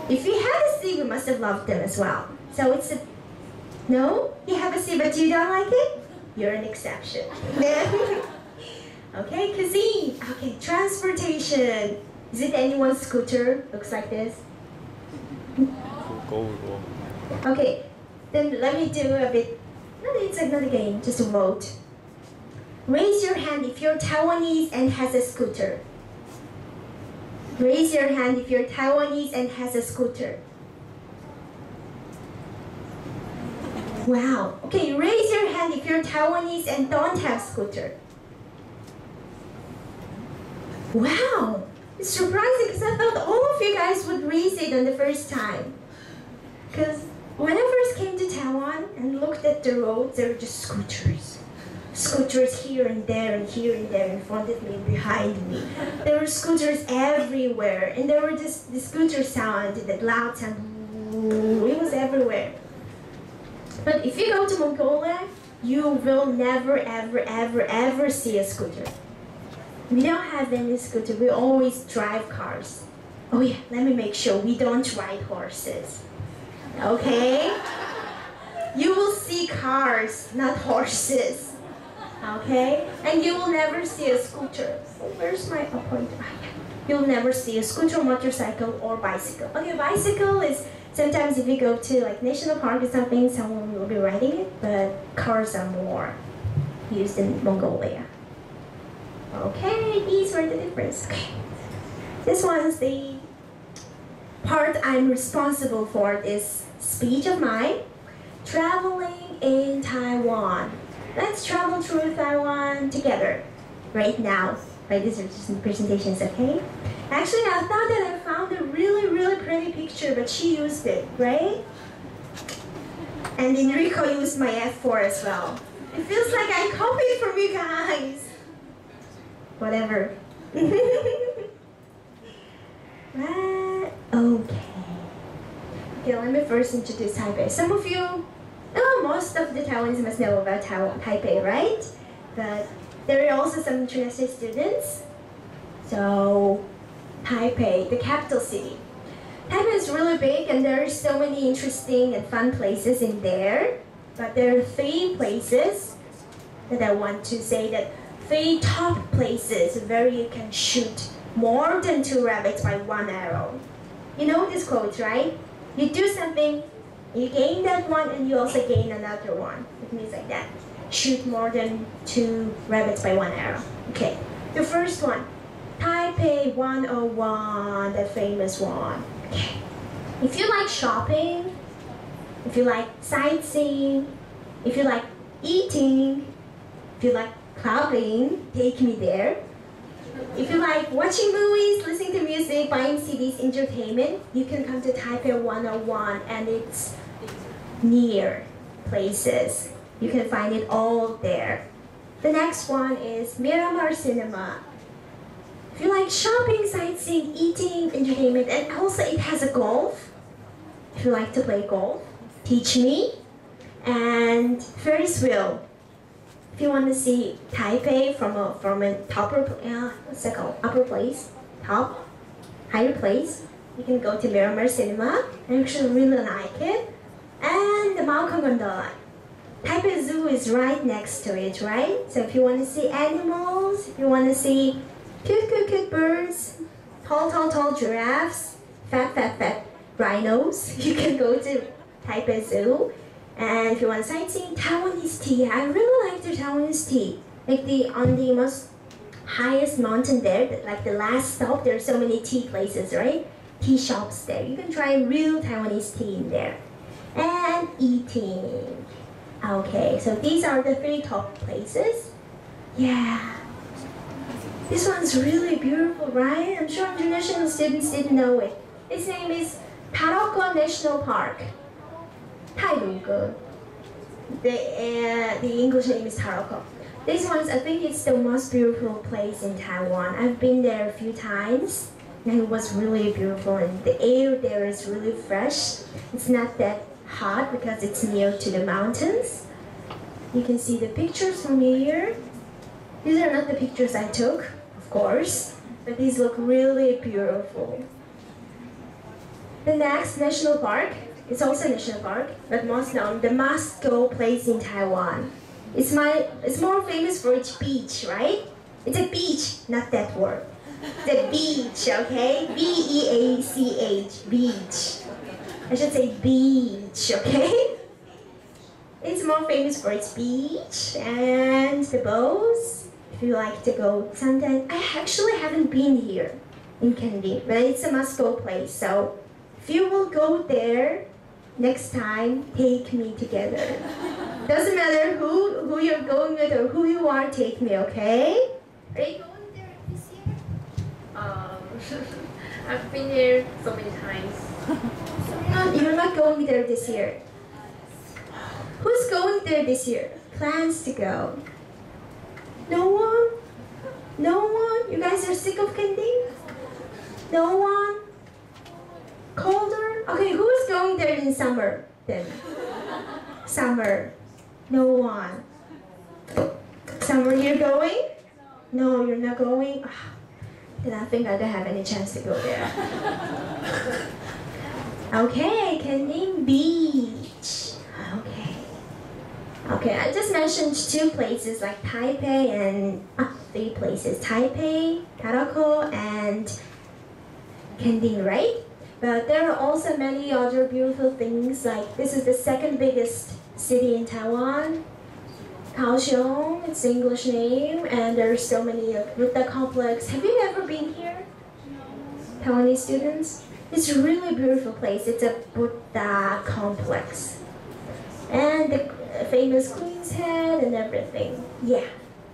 If we had a sea, we must have loved them as well. So it's a... No? You have a sea, but you don't like it? You're an exception. Okay, cuisine. Okay, transportation. Is it anyone's scooter? Looks like this. Okay, then let me do a bit... No, it's another game, just a vote. Raise your hand if you're Taiwanese and has a scooter. Raise your hand if you're Taiwanese and has a scooter. Wow. Okay, raise your hand if you're Taiwanese and don't have scooter. Wow. It's surprising because I thought all of you guys would raise it on the first time. Because when I first came to Taiwan and looked at the roads, there were just scooters. Scooters here and there in front of me and behind me. There were scooters everywhere, and there were just the scooter sound, that loud sound. It was everywhere. But if you go to Mongolia, you will never, ever see a scooter. We don't have any scooter. We always drive cars. Oh yeah, let me make sure we don't ride horses. Okay? You will see cars, not horses. Okay? And you will never see a scooter. Oh, where's my appointment? You'll never see a scooter, motorcycle, or bicycle. Okay, bicycle is sometimes if you go to like national park or something, someone will be riding it, but cars are more used in Mongolia. Okay, these were the difference. Okay. This one's the part I'm responsible for, this speech of mine. Traveling in Taiwan. Let's travel through Taiwan together right now. Right, these are just presentations, okay? Actually, I thought that I found a really pretty picture, but she used it, right? And Enrico used my F4 as well. It feels like I copied from you guys. Whatever. Right, okay. Okay, let me first introduce Taipei. Some of you, most of the Taiwanese must know about Taipei, right? But there are also some international students. So, Taipei, the capital city. Taipei is really big and there are so many interesting and fun places in there. But there are 3 places that I want to say, that 3 top places where you can shoot more than 2 rabbits by 1 arrow. You know this quote, right? You do something, you gain that one and you also gain another one. It means like that. Shoot more than 2 rabbits by 1 arrow. Okay, the first one. Taipei 101, the famous one. Okay. If you like shopping, if you like sightseeing, if you like eating, if you like clubbing, take me there. If you like watching movies, listening to music, buying CDs, entertainment, you can come to Taipei 101 and it's near places. You can find it all there. The next one is Miramar Cinema. If you like shopping, sightseeing, eating, entertainment, and also it has a golf. If you like to play golf, teach me. And Ferris wheel. If you want to see Taipei from an what's that called? Upper place, top, higher place, you can go to Miramar Cinema. I actually really like it. And the Malcolm Gondola. Taipei Zoo is right next to it, right? So if you want to see animals, if you want to see cute birds, tall giraffes, fat rhinos, you can go to Taipei Zoo. And if you want sightseeing, Taiwanese tea. I really like the Taiwanese tea. Like on the most highest mountain there, like the last stop, there are so many tea places, right? Tea shops there. You can try real Taiwanese tea in there. And eating. Okay, so these are the 3 top places. Yeah. This one's really beautiful, right? I'm sure international students didn't know it. Its name is Taroko National Park. Tailuge. The English name is Taroko. This one, I think it's the most beautiful place in Taiwan. I've been there a few times and it was really beautiful and the air there is really fresh. It's not that hot because it's near to the mountains. You can see the pictures from here. These are not the pictures I took, of course, but these look really beautiful. The next national park, it's also a national park, but most known, the must-go place in Taiwan. It's more famous for its beach, right? It's a beach, not that word. The beach, okay? B-E-A-C-H, beach. I should say beach, okay? It's more famous for its beach and the boats. If you like to go sometime. I actually haven't been here in Kennedy, but it's a must-go place. So if you will go there next time, take me together. Doesn't matter who you're going with or who you are, take me, okay? Are you going there this year? I've been here so many times. You're not going there this year. Who's going there this year? Plans to go? No one? No one? You guys are sick of Kennedy? No one? Colder? Okay, who's going there in summer then? Summer. No one. Summer, you're going? No, you're not going? Then I think I don't have any chance to go there. Okay, Kennedy Beach. Okay, I just mentioned 2 places like Taipei and 3 places. Taipei, Taroko, and Kennedy, right? But there are also many other beautiful things, like this is the 2nd biggest city in Taiwan. Kaohsiung, it's the English name, and there are so many Buddha complex. Have you ever been here? Taiwanese students? It's a really beautiful place. It's a Buddha complex. And the famous Queen's Head and everything. Yeah.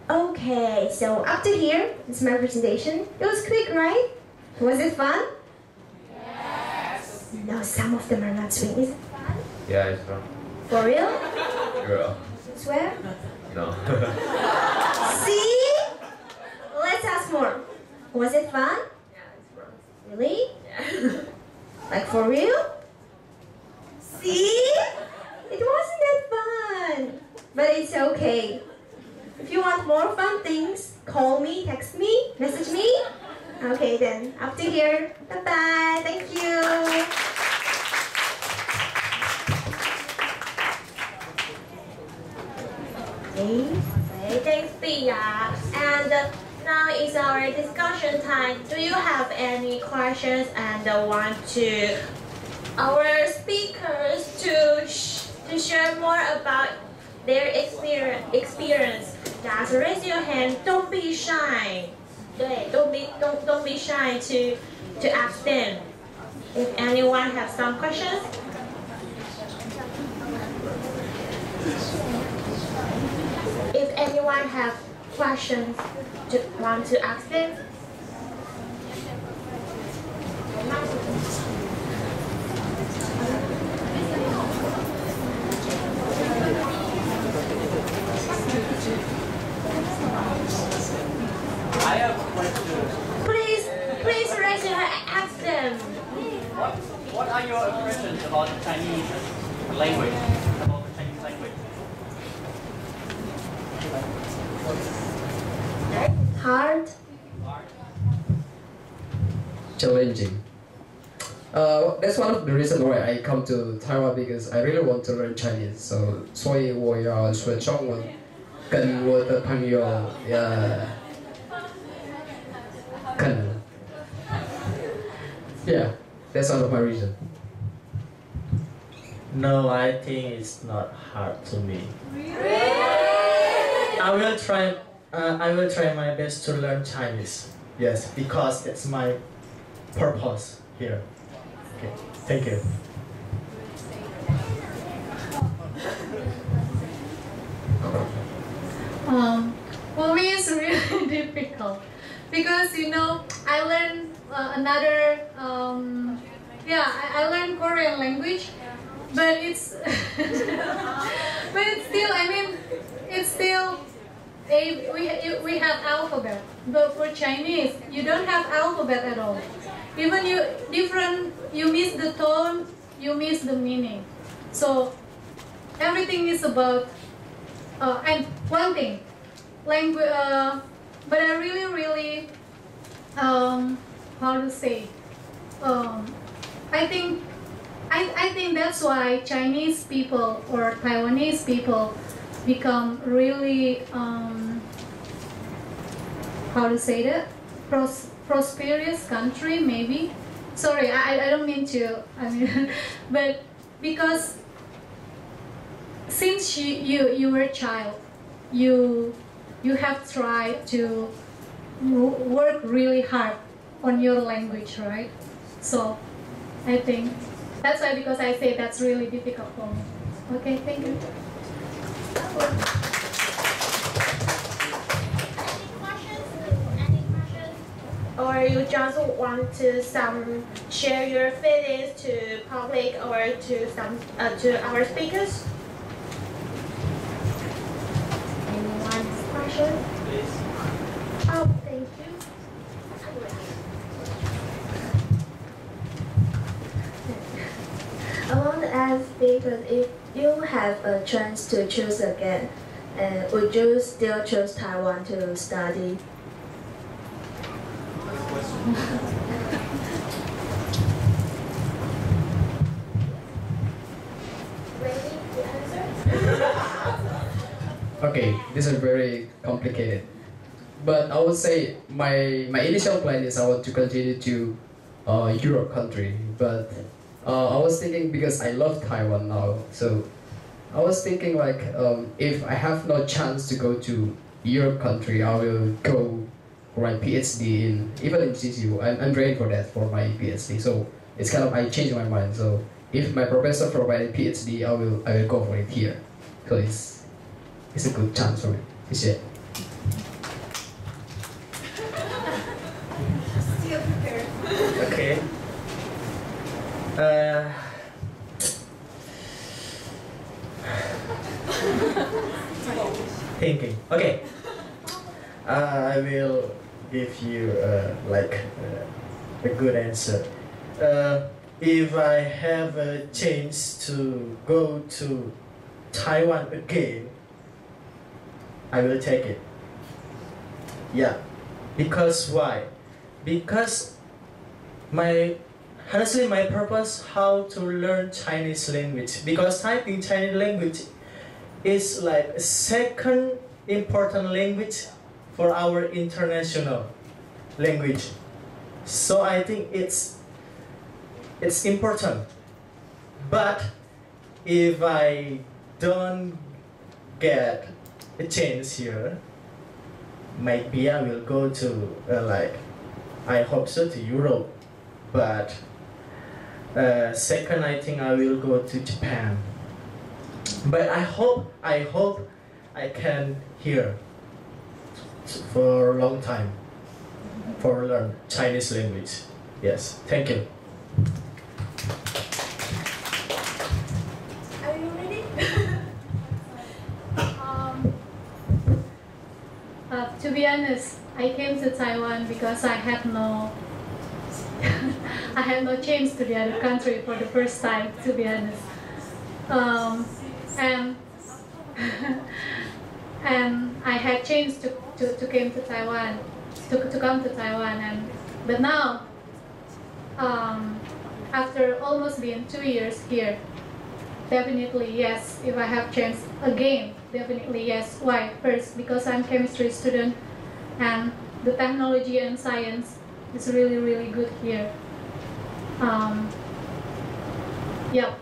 Okay, so up to here is my presentation. It was quick, right? Was it fun? Yes. No, some of them are not sweet. Is it fun? Yeah, it's fun. For real? Girl. Swear? No. See? Let's ask more. Was it fun? Yeah, it's fun. Really? Yeah. Like for real? See? It wasn't that fun. But it's okay. If you want more fun things, call me, text me, message me. Okay then, up to here. Bye-bye. Thank you. Okay, thanks, Pia. And now is our discussion time. Do you have any questions and want to our speakers to share more about their experience? Just raise your hand. Don't be shy. Don't be shy to ask them. If anyone has some questions. If anyone have questions want to ask them. I have a question. Please raise your hand. Ask them. What are your impressions about the Chinese language? About the Chinese language? Hard. Challenging. That's one of the reasons why I come to Taiwan, because I really want to learn Chinese. So, 所以我要学中文，跟我的朋友可能 Yeah, that's one of my reasons. No, I think it's not hard to me. I will try my best to learn Chinese. Yes, because that's my purpose here. Okay, thank you. For me, it's really difficult because I learned I learned Korean language, but it's still we have alphabet, but for Chinese you don't have alphabet at all. Even you miss the tone, you miss the meaning. So everything is about and one thing, language. But I really how to say? I think that's why Chinese people or Taiwanese people become really how to say that, prosperous country maybe. Sorry, I don't mean to. But because since you were a child, you have tried to work really hard on your language, right? So I think that's why, because I say that's really difficult for me. Okay, thank you. Or you just want to share your feelings to public or to our speakers? Anyone's question? Please. Oh, thank you. I want to ask, because if you have a chance to choose again, would you still choose Taiwan to study? Ready to answer? Okay, this is very complicated. But I would say my initial plan is I want to continue to Europe country. But I was thinking, because I love Taiwan now, so I was thinking like if I have no chance to go to Europe country, I will go for my PhD even in CCU. I'm ready for that, for my PhD. So it's kind of, I changed my mind. So if my professor provided PhD, I will go for it here. So it's a good chance for me. Still prepared. Okay. Thinking. Okay. I will give you a good answer. if I have a chance to go to Taiwan again, I will take it. Yeah, because why? Because honestly my purpose how to learn Chinese language, because I think Chinese language is like a second important language for our international language. So I think it's important. But if I don't get a chance here, maybe I will go to I hope so, to Europe. But second, I think I will go to Japan. But I hope I can hear for a long time for learn Chinese language. Yes, thank you. Are you ready? To be honest, I came to Taiwan because I had no chance to the other country for the first time, to be honest. And I had chance to come to Taiwan, but now, after almost being 2 years here, definitely yes. If I have chance again, definitely yes. Why? First, because I'm chemistry student, and the technology and science is really, really good here.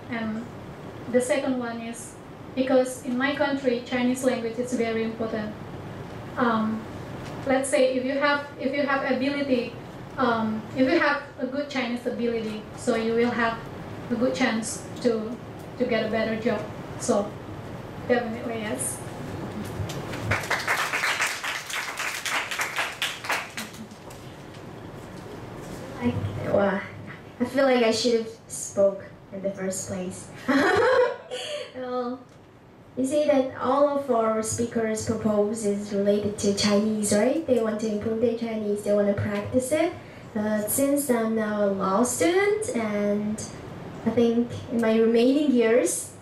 And the second one is because in my country, Chinese language is very important. Let's say if you have ability, if you have a good Chinese ability, so you will have a good chance to get a better job. So definitely yes. I feel like I should have spoke in the first place. Well, you see that all of our speakers' propose is related to Chinese, right? They want to improve their Chinese, they want to practice it. Since I'm now a law student, and I think in my remaining years,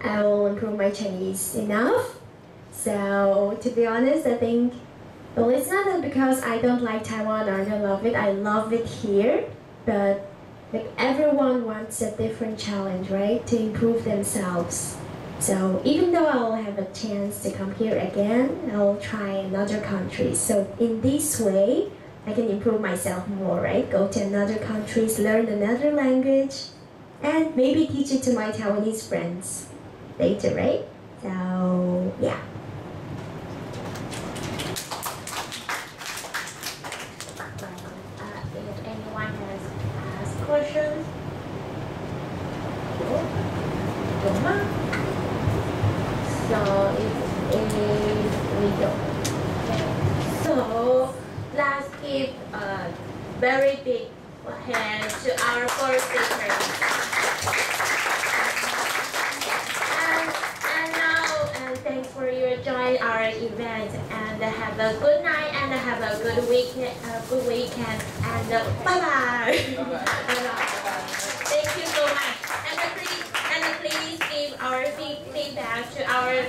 I will improve my Chinese enough. So to be honest, I think, well, it's not that because I don't like Taiwan or I don't love it. I love it here, but like everyone wants a different challenge, right? To improve themselves. So even though I'll have a chance to come here again, I'll try another country. So in this way, I can improve myself more, right? Go to another countries, learn another language, and maybe teach it to my Taiwanese friends later, right? So yeah. If anyone has asked questions, so if we don't, okay. So let's give a very big hand to our four speakers. And now, thanks for your join our event, and have a good night, and have a good weekend, and bye bye. Thank you so much, and please give our feedback to our